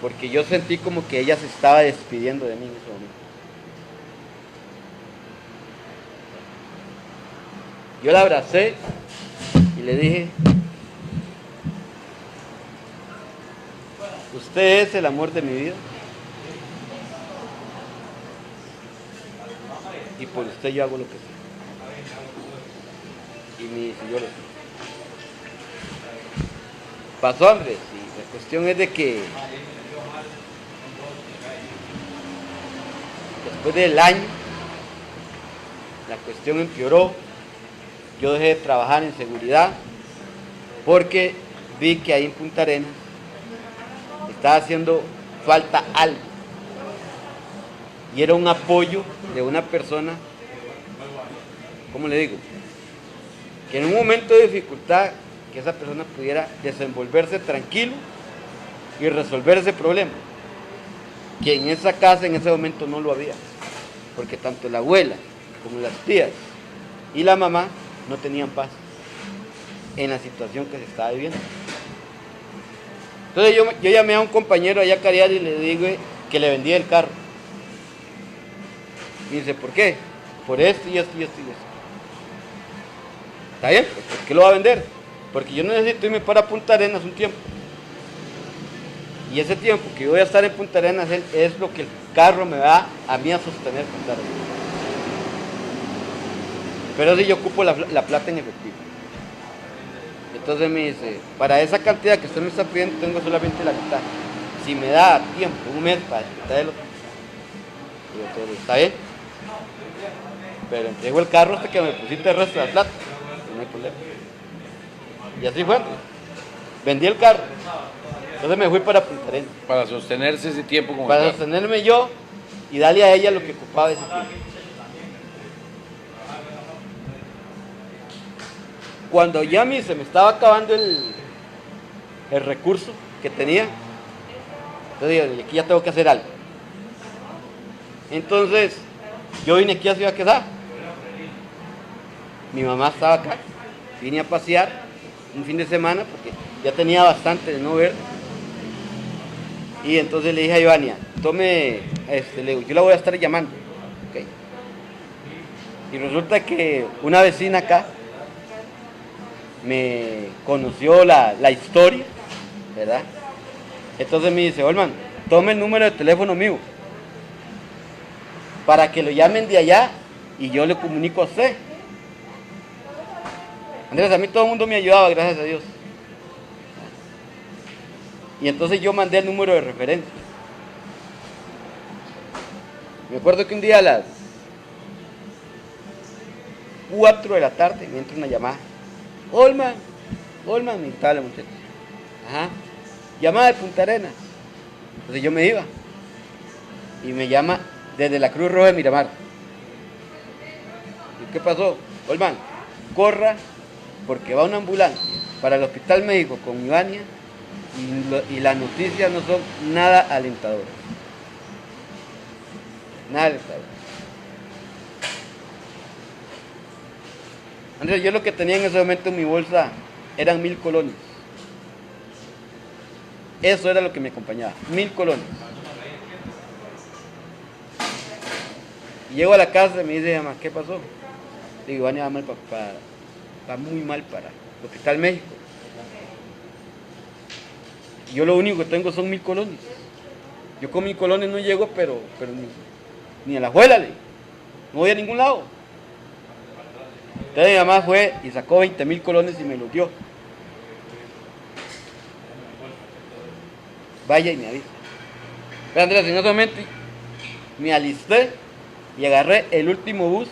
Speaker 2: porque yo sentí como que ella se estaba despidiendo de mí en ese momento. Yo la abracé y le dije, usted es el amor de mi vida y por usted yo hago lo que sea. Y me dice, yo lo sé. Pasó, Andrés, y la cuestión es de que después del año la cuestión empeoró. Yo dejé de trabajar en seguridad porque vi que ahí en Punta Arenas estaba haciendo falta algo. Y era un apoyo de una persona, ¿cómo le digo? Que en un momento de dificultad, que esa persona pudiera desenvolverse tranquilo y resolver ese problema. Que en esa casa en ese momento no lo había. Porque tanto la abuela como las tías y la mamá no tenían paz en la situación que se estaba viviendo. Entonces yo llamé a un compañero allá a Carial y le digo que le vendía el carro. Y dice, ¿por qué? Por esto y esto y esto y esto. ¿Está bien? ¿Por qué lo va a vender? Porque yo necesito irme para Punta Arenas un tiempo. Y ese tiempo que yo voy a estar en Punta Arenas es lo que el carro me va a mí a sostener Punta Arenas. Pero si yo ocupo la plata en efectivo. Entonces me dice, para esa cantidad que usted me está pidiendo tengo solamente la mitad. Si me da tiempo, un mes para disfrutar otro. Y yo todo, ¿está bien? Pero entrego el carro hasta que me pusiste el resto de la plata. Y no hay problema. Y así fue. Vendí el carro. Entonces me fui para Punta Arenas.
Speaker 1: Para sostenerse ese tiempo con
Speaker 2: Para sostenerme yo y darle a ella lo que ocupaba ese tiempo. Cuando ya a mí se me estaba acabando el recurso que tenía, entonces digo, aquí ya tengo que hacer algo. Entonces, yo vine aquí a Ciudad Quesada. Mi mamá estaba acá. Vine a pasear un fin de semana porque ya tenía bastante de no ver. Y entonces le dije a Ivania, tome, le digo, yo la voy a estar llamando. Okay. Y resulta que una vecina acá me conoció la historia, ¿verdad? Entonces me dice, Olman, tome el número de teléfono mío para que lo llamen de allá y yo le comunico a usted. Andrés, a mí todo el mundo me ayudaba, gracias a Dios. Y entonces yo mandé el número de referencia. Me acuerdo que un día a las 4 de la tarde me entra una llamada. Olman, me estaba la muchacha. Ajá. Llamada de Punta Arenas. Entonces yo me iba. Y me llama desde la Cruz Roja de Miramar. ¿Y qué pasó? Olman, corra porque va una ambulancia para el Hospital Médico con Ivania y las noticias no son nada alentadoras. Nada alentadoras. Andrés, yo lo que tenía en ese momento en mi bolsa eran 1000 colones. Eso era lo que me acompañaba, 1000 colones. Y llego a la casa y me dice, mamá, ¿qué pasó? Digo, Iván va mal va muy mal para el Hospital México. Y yo lo único que tengo son 1000 colones. Yo con 1000 colones no llego, pero ni a la abuela, no voy a ningún lado. Entonces mi mamá fue y sacó 20,000 colones y me los dio. Vaya y me avisa. Pero Andrés, en ese momento me alisté y agarré el último bus,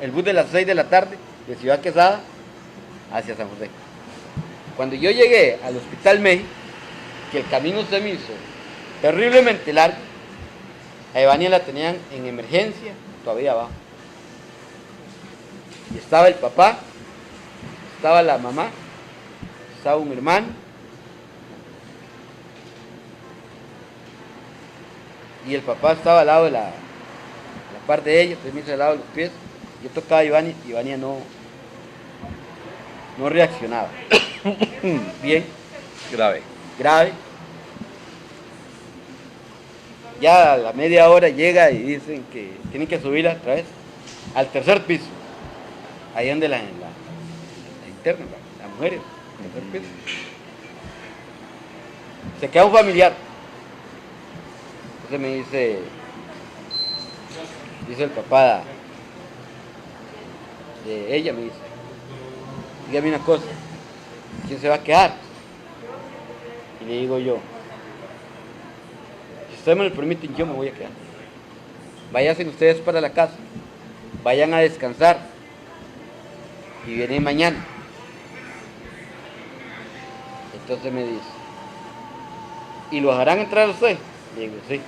Speaker 2: el bus de las 6 de la tarde de Ciudad Quesada hacia San José. Cuando yo llegué al Hospital México, que el camino se me hizo terriblemente largo, a Evania la tenían en emergencia, todavía abajo. Y estaba el papá, estaba la mamá, estaba un hermano, y el papá estaba al lado de la parte de ella, entonces me hizo al lado de los pies. Yo tocaba a Ivania y Ivania no reaccionaba. Bien. Grave. Ya a la media hora llega y dicen que tienen que subirla otra vez al tercer piso. Ahí donde la interna, las mujeres, el tercer piso. Se queda un familiar. Entonces me dice el papá de ella, me dice, dígame una cosa, ¿quién se va a quedar? Y le digo yo, si ustedes me lo permiten, yo me voy a quedar. Váyanse ustedes para la casa, vayan a descansar y vienen mañana. Entonces me dice, ¿y lo dejarán entrar a usted? Le digo, sí.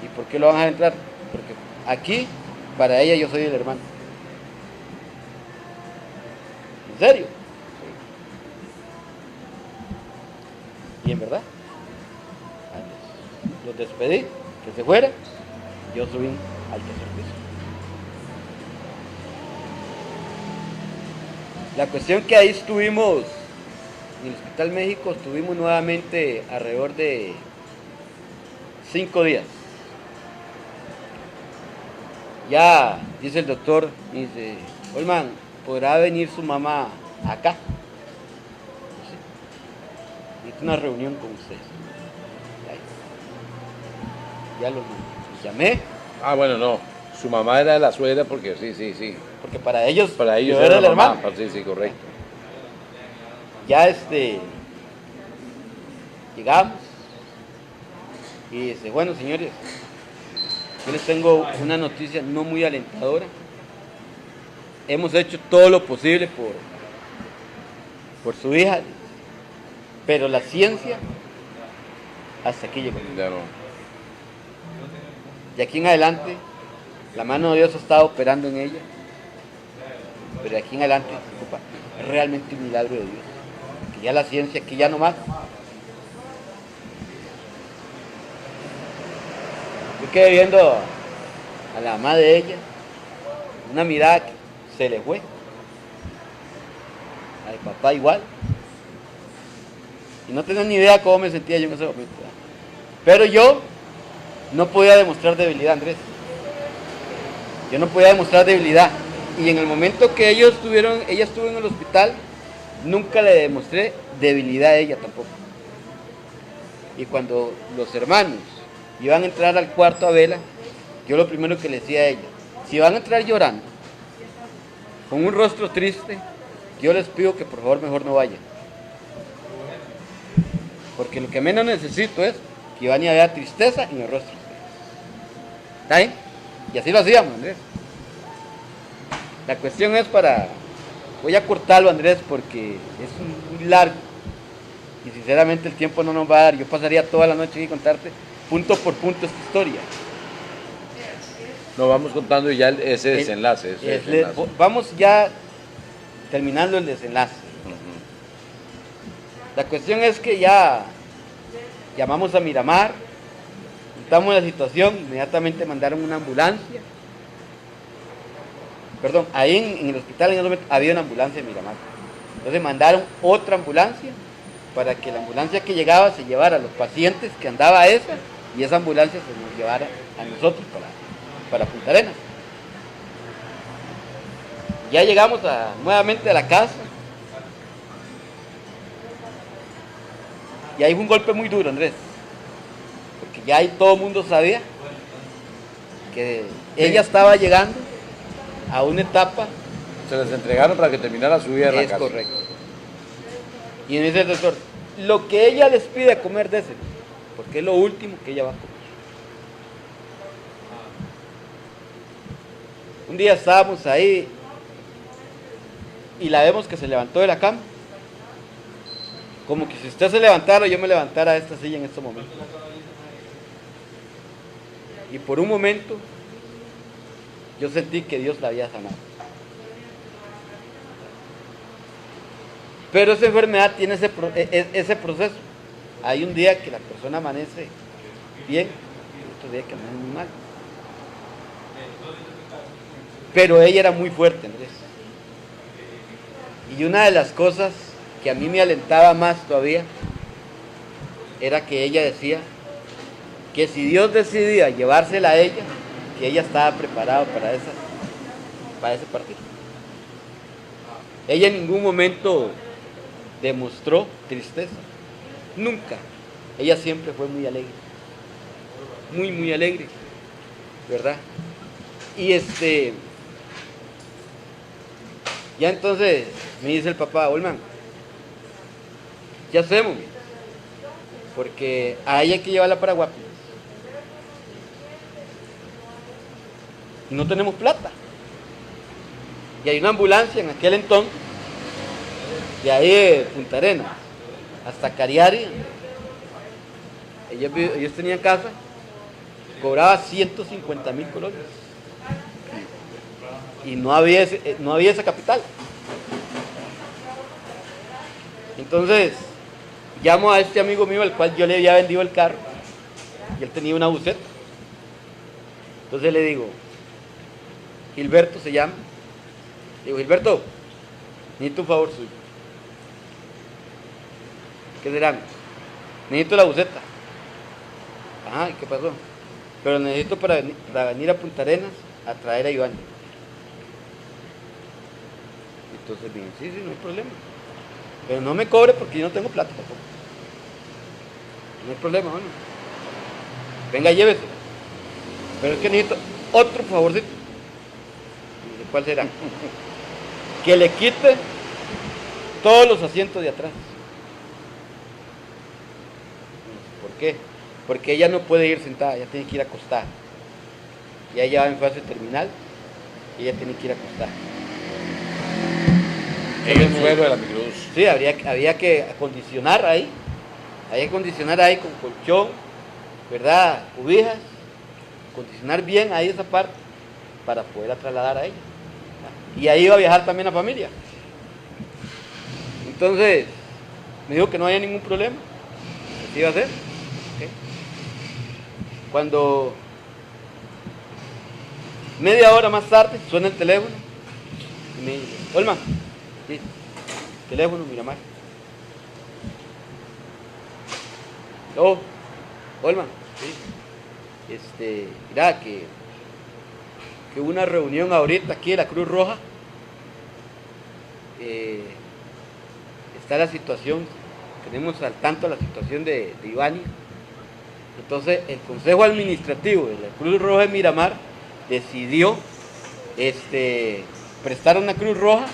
Speaker 2: ¿Y por qué lo van a dejar entrar? Porque aquí, para ella, yo soy el hermano. ¿En serio? Sí. Y en verdad, los despedí, que se fuera, yo subí al tercer piso. La cuestión que ahí estuvimos, en el Hospital México, estuvimos nuevamente alrededor de 5 días. Ya, dice el doctor, dice, Olman, ¿podrá venir su mamá acá? Sí. Necesito una reunión con ustedes. Ya los llamé.
Speaker 1: Ah, bueno, no. Su mamá era la suegra porque sí.
Speaker 2: Porque para ellos
Speaker 1: yo
Speaker 2: era el hermano.
Speaker 1: Sí, correcto.
Speaker 2: Ya llegamos y dice, bueno, señores, yo les tengo una noticia no muy alentadora. Hemos hecho todo lo posible por su hija, pero la ciencia hasta aquí llegó.
Speaker 1: Ya no.
Speaker 2: De aquí en adelante, la mano de Dios ha estado operando en ella, pero de aquí en adelante se ocupa realmente un milagro de Dios. Que ya la ciencia, que ya no más. Yo quedé viendo a la mamá de ella, una mirada que se le fue. Al papá igual. Y no tenía ni idea cómo me sentía yo en ese momento. Pero yo no podía demostrar debilidad, Andrés. Yo no podía demostrar debilidad. Y en el momento que ella estuvo en el hospital, nunca le demostré debilidad a ella tampoco. Y cuando los hermanos iban a entrar al cuarto a vela, yo lo primero que le decía a ella, si van a entrar llorando, con un rostro triste, yo les pido que por favor mejor no vayan. Porque lo que menos necesito es que Ivania vea tristeza en el rostro. ¿Está bien? Y así lo hacíamos, Andrés. La cuestión es voy a cortarlo, Andrés, porque es muy largo. Y sinceramente el tiempo no nos va a dar. Yo pasaría toda la noche aquí contarte punto por punto esta historia.
Speaker 1: Nos vamos contando ya ese desenlace.
Speaker 2: Vamos ya terminando el desenlace. La cuestión es que ya llamamos a Miramar, contamos la situación, inmediatamente mandaron una ambulancia. Perdón, ahí en el hospital en ese momento había una ambulancia en Miramar. Entonces mandaron otra ambulancia para que la ambulancia que llegaba se llevara a los pacientes que andaba esa, y esa ambulancia se nos llevara a nosotros para Punta Arenas. Ya llegamos nuevamente a la casa, y ahí fue un golpe muy duro, Andrés, porque ya ahí todo el mundo sabía que ella estaba llegando a una etapa.
Speaker 1: Se les entregaron para que terminara su vida en la casa.
Speaker 2: Es correcto. Y me dice el doctor, lo que ella les pide comer, de ese, porque es lo último que ella va a comer. Un día estábamos ahí y la vemos que se levantó de la cama, como que si usted se levantara, yo me levantara de esta silla en este momento. Y por un momento yo sentí que Dios la había sanado. Pero esa enfermedad tiene ese proceso. Hay un día que la persona amanece bien y otro día que amanece muy mal. Pero ella era muy fuerte, Andrés. Y una de las cosas que a mí me alentaba más todavía era que ella decía que si Dios decidía llevársela a ella, que ella estaba preparada para ese partido. Ella en ningún momento demostró tristeza, nunca. Ella siempre fue muy alegre, muy alegre, ¿verdad? Y ya entonces me dice el papá, Olman, ¿qué hacemos? Porque a ella hay que llevarla para Guapiles. Y no tenemos plata. Y hay una ambulancia en aquel entonces, de ahí de Punta Arenas hasta Cariari. Ellos tenían casa, cobraba 150,000 colones. Y no había esa capital. Entonces, llamo a este amigo mío, al cual yo le había vendido el carro, y él tenía una buseta. Entonces le digo, Gilberto se llama. Le digo, Gilberto, necesito un favor suyo. ¿Qué serán? Necesito la buseta. Ajá, ¿y qué pasó? Pero necesito para venir a Punta Arenas a traer a Iván. Entonces dije, sí, no hay problema. Pero no me cobre porque yo no tengo plata tampoco. No hay problema, bueno. Venga, llévese. Pero es que necesito otro favorcito. Dije, ¿cuál será? Que le quite todos los asientos de atrás. ¿Por qué? Porque ella no puede ir sentada, ella tiene que ir acostada. Y ella va en fase terminal y ella tiene que ir acostada.
Speaker 1: En el suelo de la microbús.
Speaker 2: Sí, había que acondicionar ahí. Había que acondicionar ahí con colchón, ¿verdad? Cobijas. Acondicionar bien ahí esa parte para poderla trasladar a ella. Y ahí iba a viajar también la familia. Entonces, me dijo que no había ningún problema. ¿Qué iba a hacer? ¿Okay? Cuando media hora más tarde suena el teléfono y me dice, Olman, sí, teléfono, Miramar. Oh, Olman, sí. Mira que hubo una reunión ahorita aquí de la Cruz Roja. Está la situación, tenemos al tanto la situación de Ivani. Entonces el Consejo Administrativo de la Cruz Roja de Miramar decidió prestar una Cruz Roja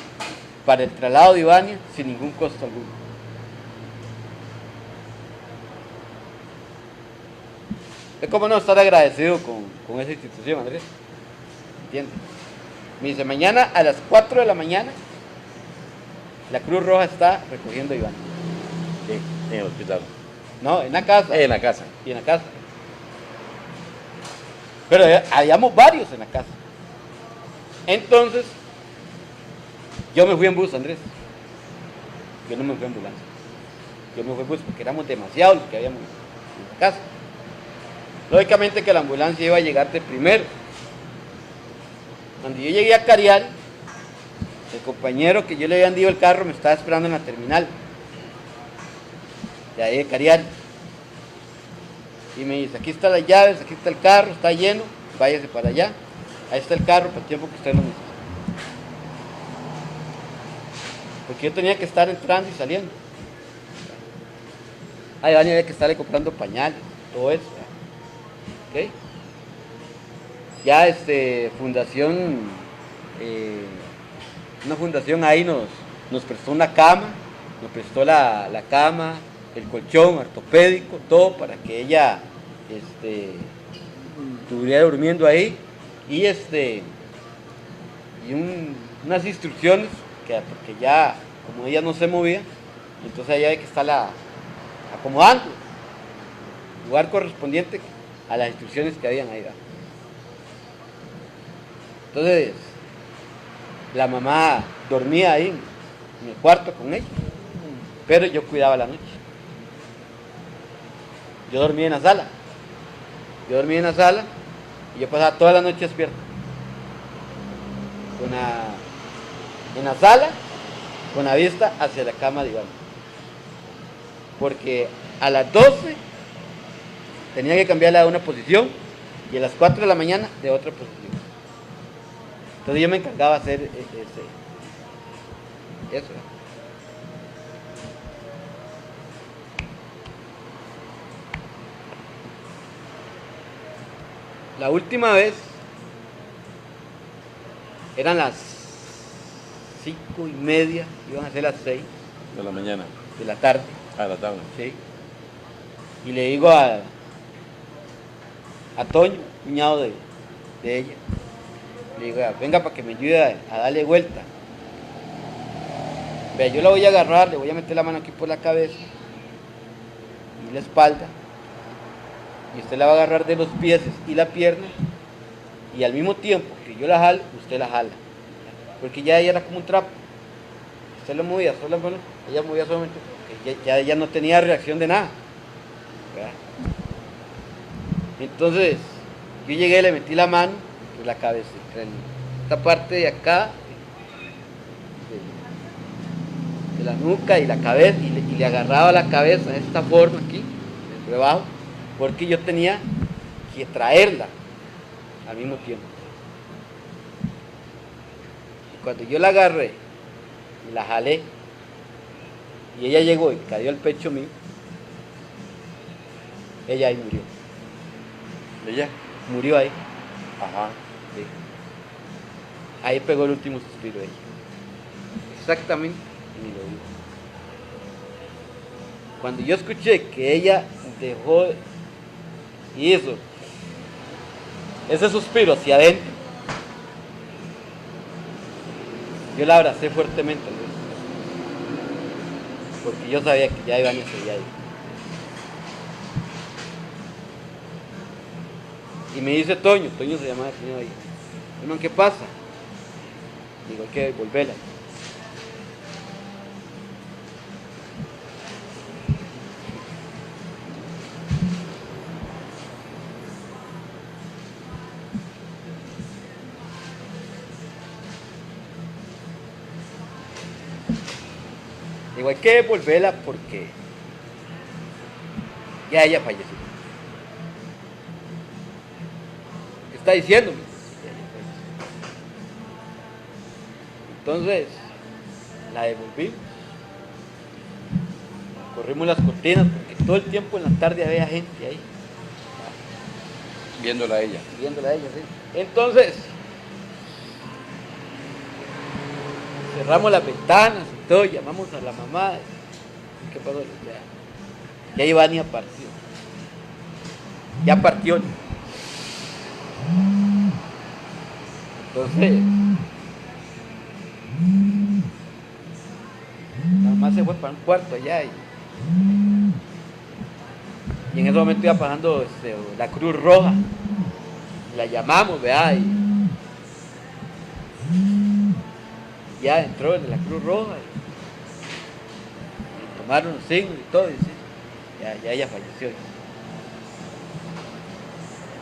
Speaker 2: para el traslado de Ivania sin ningún costo alguno. Es como no estar agradecido con esa institución, Andrés. ¿Entiendes? Me dice, mañana a las 4 de la mañana la Cruz Roja está recogiendo a Iván.
Speaker 1: Sí, en el hospital.
Speaker 2: No, en la casa.
Speaker 1: En la casa.
Speaker 2: Y en la casa. Pero habíamos varios en la casa. Entonces, yo me fui en bus, Andrés. Yo no me fui en ambulancia. Yo me fui en bus porque éramos demasiados los que habíamos en la casa. Lógicamente que la ambulancia iba a llegar de primero. Cuando yo llegué a Carial, el compañero que yo le había vendido el carro me estaba esperando en la terminal. de ahí de Cariari. Y me dice, aquí están las llaves, aquí está el carro, está lleno, váyase para allá. Ahí está el carro para el tiempo que usted lo necesita. Porque yo tenía que estar entrando y saliendo. Ahí había que estarle comprando pañales, todo eso. ¿Ok? Ya fundación, una fundación ahí nos prestó una cama, nos prestó la cama, el colchón ortopédico, todo para que ella estuviera durmiendo ahí y unas instrucciones porque ya como ella no se movía, entonces ella hay que estarla acomodando el lugar correspondiente a las instrucciones que habían ahí. Entonces la mamá dormía ahí en el cuarto con ella, pero yo cuidaba la noche. Yo dormía en la sala. Y yo pasaba toda la noche despierto. En la sala, con la vista hacia la cama de Iván. Porque a las 12 tenía que cambiarla de una posición y a las 4 de la mañana de otra posición. Entonces yo me encargaba de hacer eso. La última vez eran las 5:30, iban a ser las 6
Speaker 1: de la mañana,
Speaker 2: de la tarde.
Speaker 1: a la tarde.
Speaker 2: Sí. Y le digo a Toño, cuñado de ella, le digo, venga para que me ayude a darle vuelta. Vea, yo la voy a agarrar, le voy a meter la mano aquí por la cabeza y la espalda, y usted la va a agarrar de los pies y la pierna, y al mismo tiempo que yo la jalo, usted la jala, porque ya ella era como un trapo. Usted la movía solamente, ella movía solamente, porque ya no tenía reacción de nada, ¿verdad? Entonces yo llegué, le metí la mano en la cabeza, en esta parte de acá, de la nuca y la cabeza, y le agarraba la cabeza de esta forma aquí, debajo, porque yo tenía que traerla al mismo tiempo. Y cuando yo la agarré y la jalé, y ella llegó y cayó al pecho mío, ella ahí murió.
Speaker 1: ¿Ella?
Speaker 2: Murió ahí.
Speaker 1: Ajá.
Speaker 2: Sí. Ahí pegó el último suspiro ella. Exactamente en el oído. Cuando yo escuché que ella dejó y hizo ese suspiro hacia adentro, yo la abracé fuertemente, porque yo sabía que ya Iván se había ido. Y me dice Toño se llamaba el señor ahí, hermano, ¿qué pasa? Digo, hay que volverla. Digo, hay que volverla porque ya ella falleció. ¿Qué está diciendo? Entonces, la devolvimos. Corrimos las cortinas porque todo el tiempo en la tarde había gente ahí.
Speaker 1: Viéndola a ella.
Speaker 2: Viéndola a ella, sí. Entonces, cerramos las ventanas y todo, llamamos a la mamá. ¿Qué pasó? Ya Ivania partió. Ya partió. Entonces, la mamá se fue para un cuarto allá y en ese momento iba pasando la Cruz Roja. La llamamos, ¿verdad? Y ya entró en la Cruz Roja y tomaron los signos y todo, y sí, ya ella falleció.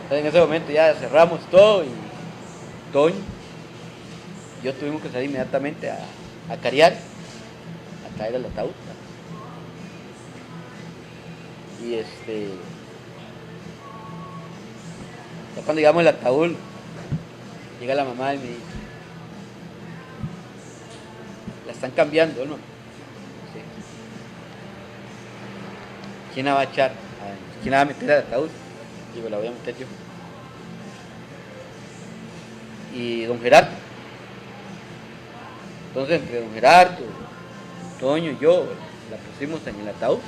Speaker 2: Entonces en ese momento ya cerramos todo y Toño y yo tuvimos que salir inmediatamente a Cariari a traer el ataúd. Y ya cuando llegamos al ataúd, llega la mamá y me dice, la están cambiando, ¿no? Sí. ¿Quién la va a echar? ¿Quién la va a meter al ataúd? Digo, la voy a meter yo. Y don Gerardo. Entonces, entre don Gerardo, Toño y yo, la pusimos en el ataúd.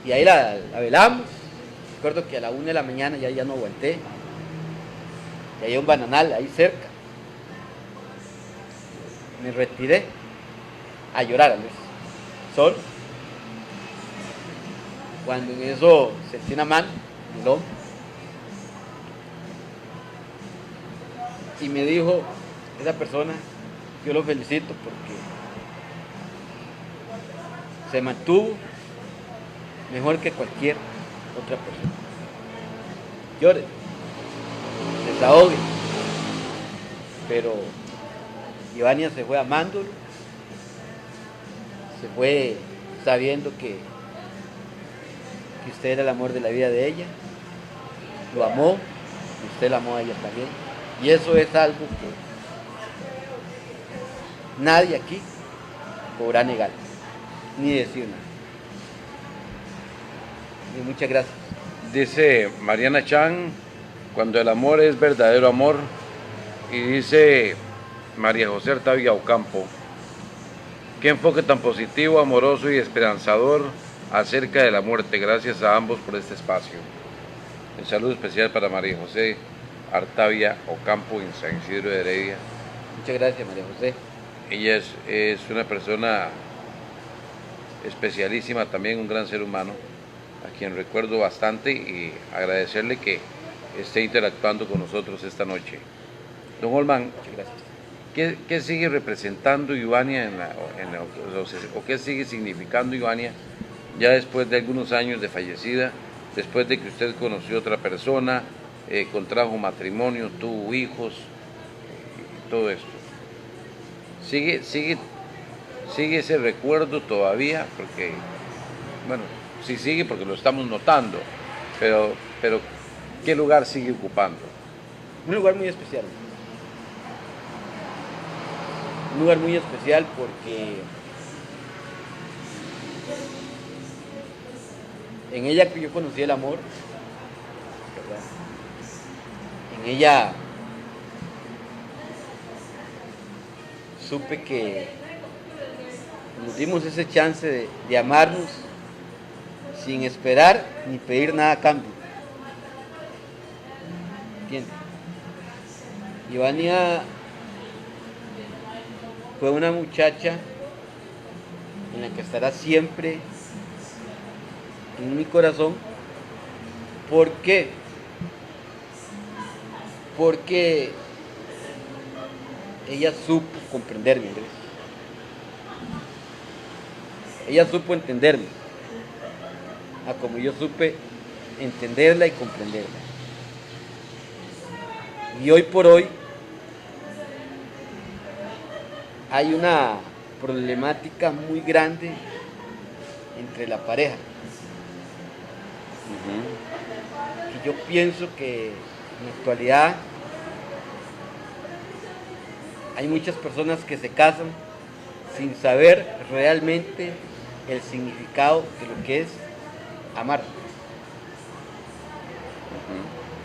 Speaker 2: Y ahí la velamos. Recuerdo que a la 1 de la mañana ya no aguanté. Y había un bananal ahí cerca. Me retiré a llorar a veces, solo. Cuando en eso sentí una mano en el hombro y me dijo esa persona, yo lo felicito porque se mantuvo mejor que cualquier otra persona. Llore, desahogue, pero Ivania se fue amándolo, se fue sabiendo que usted era el amor de la vida de ella, lo amó, y usted la amó a ella también. Y eso es algo que nadie aquí podrá negar, ni decir nada. Y muchas gracias.
Speaker 1: Dice Mariana Chan, cuando el amor es verdadero amor. Y dice María José Artavia Ocampo, qué enfoque tan positivo, amoroso y esperanzador acerca de la muerte. Gracias a ambos por este espacio. Un saludo especial para María José Artavia Ocampo en San Isidro de Heredia.
Speaker 2: Muchas gracias, María José.
Speaker 1: Ella es una persona especialísima, también un gran ser humano, a quien recuerdo bastante, y agradecerle que esté interactuando con nosotros esta noche. Don Olman,
Speaker 2: muchas gracias.
Speaker 1: ¿Qué sigue representando Ivania o qué sigue significando Ivania ya después de algunos años de fallecida, después de que usted conoció a otra persona, contrajo matrimonio, tuvo hijos, todo esto? ¿Sigue ese recuerdo todavía? Porque, bueno, sí sigue porque lo estamos notando, pero ¿qué lugar sigue ocupando?
Speaker 2: Un lugar muy especial. Un lugar muy especial porque en ella yo conocí el amor, ¿verdad? En ella supe que nos dimos ese chance de amarnos sin esperar ni pedir nada a cambio. ¿Entiendes? Ivania fue una muchacha en la que estará siempre en mi corazón. ¿Por qué? Porque ella supo comprenderme, Andrés. Ella supo entenderme, a como yo supe entenderla y comprenderla. Y hoy por hoy hay una problemática muy grande entre la pareja. Y yo pienso que en la actualidad hay muchas personas que se casan sin saber realmente el significado de lo que es amar.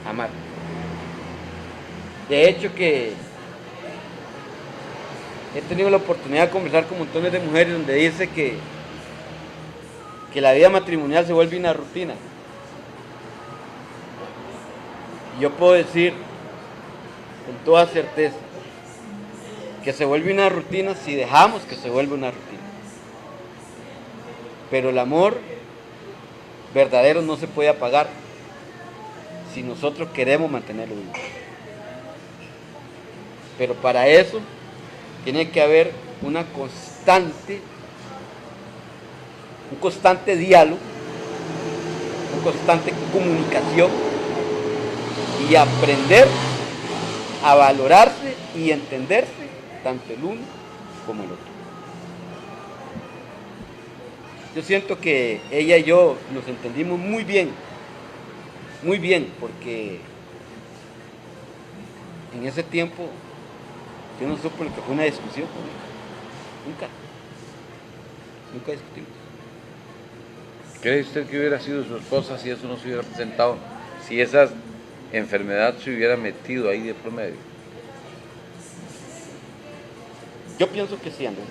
Speaker 2: Amar. De hecho que he tenido la oportunidad de conversar con montones de mujeres donde dice que la vida matrimonial se vuelve una rutina. Y yo puedo decir con toda certeza que se vuelve una rutina si dejamos que se vuelva una rutina. Pero el amor verdadero no se puede apagar si nosotros queremos mantenerlo vivo. Pero para eso tiene que haber un constante diálogo, una constante comunicación y aprender a valorarse y entenderse tanto el uno como el otro. yo siento que ella y yo nos entendimos muy bien, porque en ese tiempo yo no supe lo que fue una discusión con ella. Nunca discutimos.
Speaker 1: ¿Cree usted que hubiera sido su esposa si eso no se hubiera presentado? Si esa enfermedad se hubiera metido ahí de promedio.
Speaker 2: Yo pienso que sí, Andrés.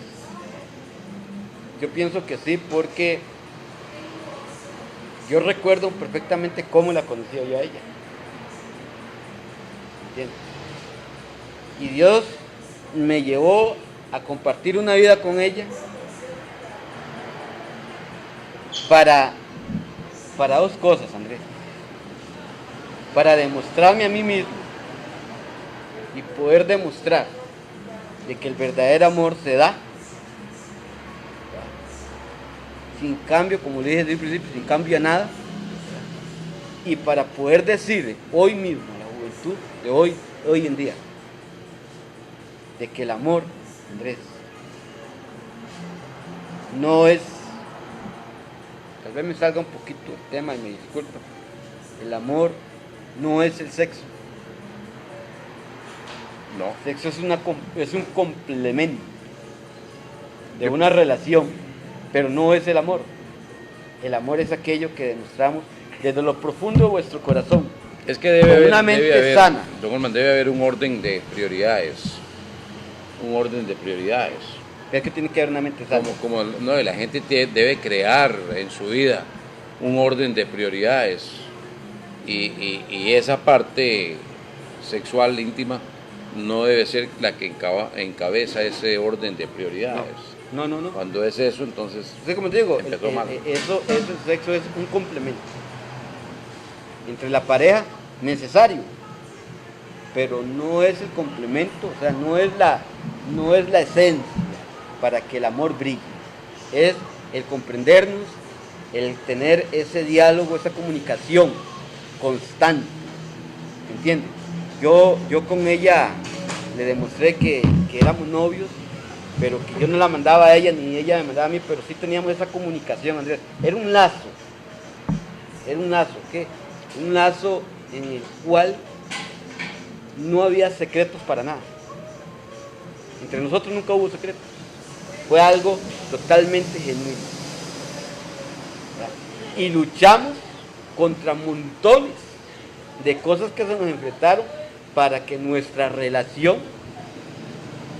Speaker 2: Yo pienso que sí, porque yo recuerdo perfectamente cómo la conocía yo a ella. ¿Entiendes? Y Dios me llevó a compartir una vida con ella para dos cosas, Andrés. Para demostrarme a mí mismo y poder demostrar de que el verdadero amor se da sin cambio, como le dije desde el principio, sin cambio a nada, y para poder decirle hoy mismo a la juventud de hoy en día, de que el amor, Andrés, no es, tal vez me salga un poquito el tema y me disculpa, el amor no es el sexo.
Speaker 1: No.
Speaker 2: El sexo es un complemento de una relación, pero no es el amor. El amor es aquello que demostramos desde lo profundo de vuestro corazón.
Speaker 1: Es que debe haber,
Speaker 2: una mente sana.
Speaker 1: Don Olman, debe haber un orden de prioridades. Un orden de prioridades.
Speaker 2: Es que tiene que haber una mente sana.
Speaker 1: No, la gente debe crear en su vida un orden de prioridades. Y esa parte sexual íntima no debe ser la que encabeza ese orden de prioridades.
Speaker 2: No.
Speaker 1: Cuando es eso, entonces
Speaker 2: Entonces, como te digo,
Speaker 1: empezó mal.
Speaker 2: el sexo es un complemento entre la pareja necesario, pero no es el complemento, o sea, no es la esencia para que el amor brille. Es el comprendernos, el tener ese diálogo, esa comunicación constante, ¿entiendes? Yo con ella le demostré que éramos novios, pero que yo no la mandaba a ella ni ella me mandaba a mí, pero sí teníamos esa comunicación, Andrés. Era un lazo, ¿qué? Un lazo en el cual no había secretos para nada. Entre nosotros nunca hubo secretos. Fue algo totalmente genuino. Y luchamos contra montones de cosas que se nos enfrentaron para que nuestra relación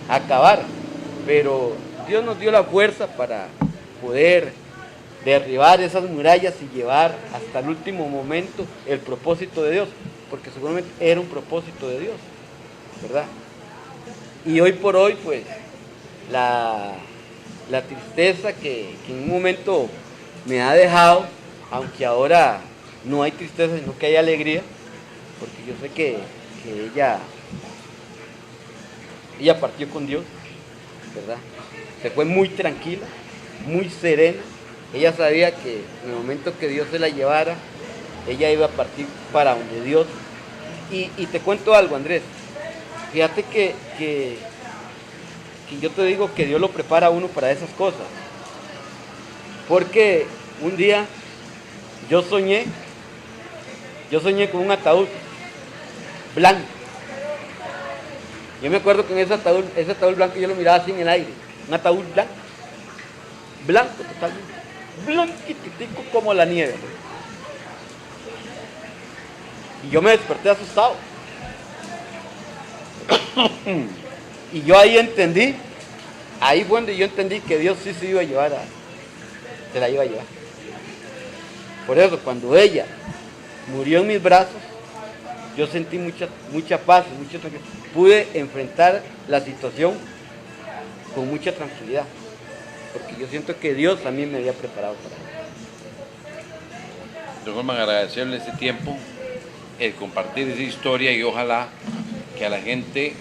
Speaker 2: acabara. Pero Dios nos dio la fuerza para poder derribar esas murallas y llevar hasta el último momento el propósito de Dios, porque seguramente era un propósito de Dios, ¿verdad? Y hoy por hoy, pues, la tristeza que en un momento me ha dejado, aunque ahora no hay tristeza, sino que hay alegría, porque yo sé que ella partió con Dios, ¿verdad? Se fue muy tranquila, muy serena. Ella sabía que en el momento que Dios se la llevara, ella iba a partir para donde Dios. Y te cuento algo, Andrés. Fíjate que yo te digo que Dios lo prepara a uno para esas cosas. Porque un día yo soñé con un ataúd blanco. Yo me acuerdo que en ese ataúd blanco yo lo miraba así en el aire. Un ataúd blanco totalmente. Blanquitico como la nieve. Y yo me desperté asustado. Y yo ahí fue donde yo entendí que Dios sí se iba a llevar, se la iba a llevar. Por eso cuando ella murió en mis brazos, yo sentí mucha paz, mucha tranquilidad. Pude enfrentar la situación con mucha tranquilidad, porque yo siento que Dios también me había preparado para eso.
Speaker 1: Don Olman, agradecerle este tiempo, el compartir esa historia, y ojalá que a la gente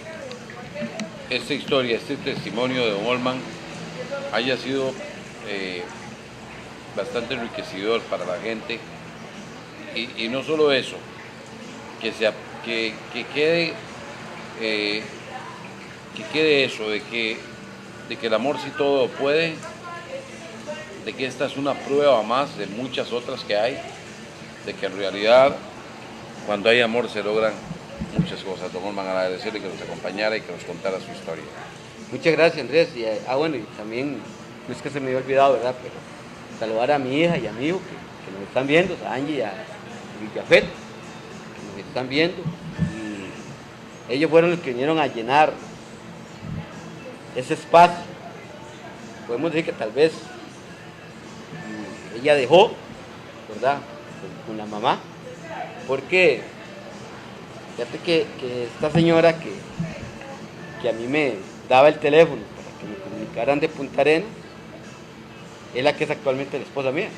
Speaker 1: esta historia, este testimonio de Don Olman haya sido bastante enriquecedor para la gente, y no solo eso, que quede eso, de que el amor sí todo puede, de que esta es una prueba más de muchas otras que hay, de que en realidad cuando hay amor se logran muchas cosas. Don Olman, agradecerle que nos acompañara y que nos contara su historia.
Speaker 2: Muchas gracias, Andrés. Y, bueno, y también, no es que se me había olvidado, ¿verdad? Pero saludar a mi hija y a mi hijo que nos están viendo, a Angie y a Villafet, que nos están viendo. Y ellos fueron los que vinieron a llenar ese espacio. Podemos decir que tal vez ella dejó, ¿verdad? Con la mamá, porque fíjate que esta señora que a mí me daba el teléfono para que me comunicaran de Punta Arenas, es la que es actualmente la esposa mía.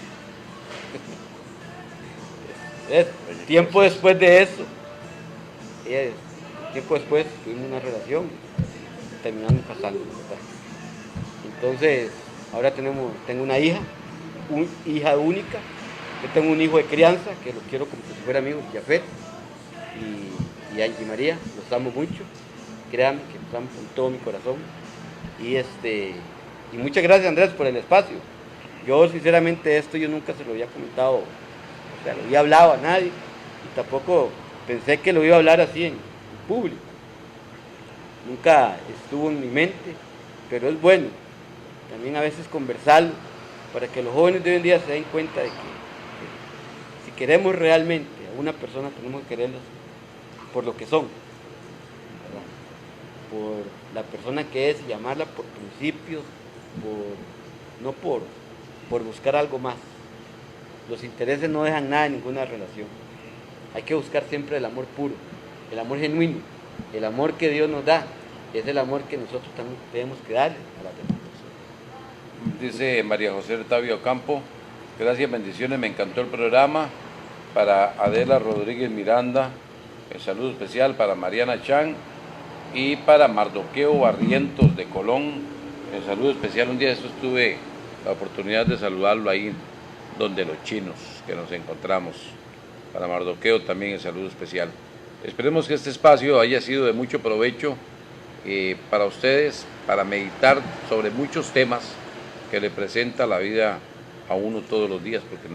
Speaker 2: Tiempo después de eso, tiempo después tuvimos una relación, terminamos casándonos, ¿verdad? Entonces, ahora tengo una hija única, yo tengo un hijo de crianza, que lo quiero como si fuera amigo, Jafet, y Angie María, los amo mucho, créanme que los amo con todo mi corazón, y muchas gracias, Andrés, por el espacio. Yo sinceramente esto yo nunca se lo había comentado, o sea, lo había hablado a nadie, y tampoco pensé que lo iba a hablar así en público, nunca estuvo en mi mente, pero es bueno también a veces conversarlo, para que los jóvenes de hoy en día se den cuenta de que si queremos realmente a una persona tenemos que quererlos por lo que son, ¿verdad? Por la persona que es y llamarla por principios, no por buscar algo más. Los intereses no dejan nada en ninguna relación. Hay que buscar siempre el amor puro, el amor genuino, el amor que Dios nos da, es el amor que nosotros también tenemos que darle a las demás personas.
Speaker 1: Dice María José Octavio Campo, gracias, bendiciones, me encantó el programa. Para Adela Rodríguez Miranda, el saludo especial para Mariana Chan y para Mardoqueo Barrientos de Colón, el saludo especial. Un día de estos tuve la oportunidad de saludarlo ahí donde los chinos que nos encontramos. Para Mardoqueo también el saludo especial. Esperemos que este espacio haya sido de mucho provecho para ustedes, para meditar sobre muchos temas que le presenta la vida a uno todos los días, porque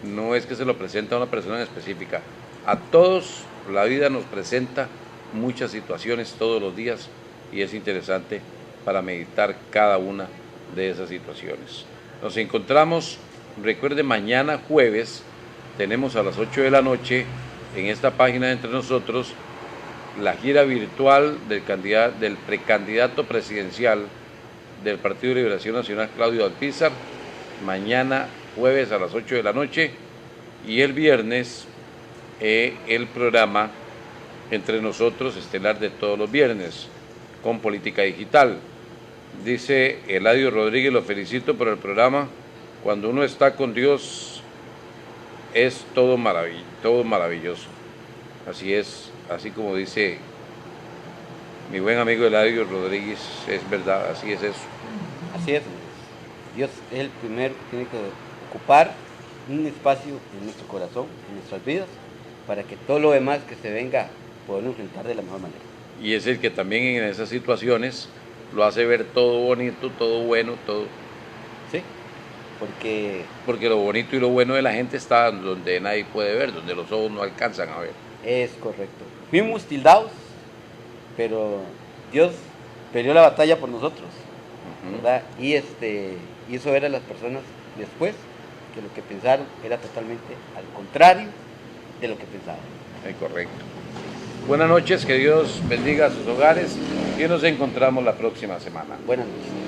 Speaker 1: no es que se lo presenta a una persona en específica, a todos la vida nos presenta muchas situaciones todos los días y es interesante para meditar cada una de esas situaciones. Nos encontramos, recuerde, mañana jueves tenemos a las 8 de la noche en esta página de Entre Nosotros la gira virtual del precandidato presidencial del Partido de Liberación Nacional, Claudio Alpizar, mañana jueves a las 8 de la noche, y el viernes el programa Entre Nosotros, estelar de todos los viernes, con Política Digital. Dice Eladio Rodríguez, lo felicito por el programa, cuando uno está con Dios es todo maravilloso. Así es, así como dice mi buen amigo Eladio Rodríguez, es verdad, así es eso.
Speaker 2: Así es, Dios es el primero que tiene que ocupar un espacio en nuestro corazón, en nuestras vidas, para que todo lo demás que se venga podamos enfrentar de la mejor manera.
Speaker 1: Y es el que también en esas situaciones lo hace ver todo bonito, todo bueno, todo.
Speaker 2: Sí,
Speaker 1: porque lo bonito y lo bueno de la gente está donde nadie puede ver, donde los ojos no alcanzan a ver.
Speaker 2: Es correcto. Fuimos tildados, pero Dios peleó la batalla por nosotros, ¿verdad? Y hizo ver a las personas después que lo que pensaron era totalmente al contrario de lo que pensaban.
Speaker 1: Es correcto. Buenas noches, que Dios bendiga sus hogares y nos encontramos la próxima semana.
Speaker 2: Buenas noches.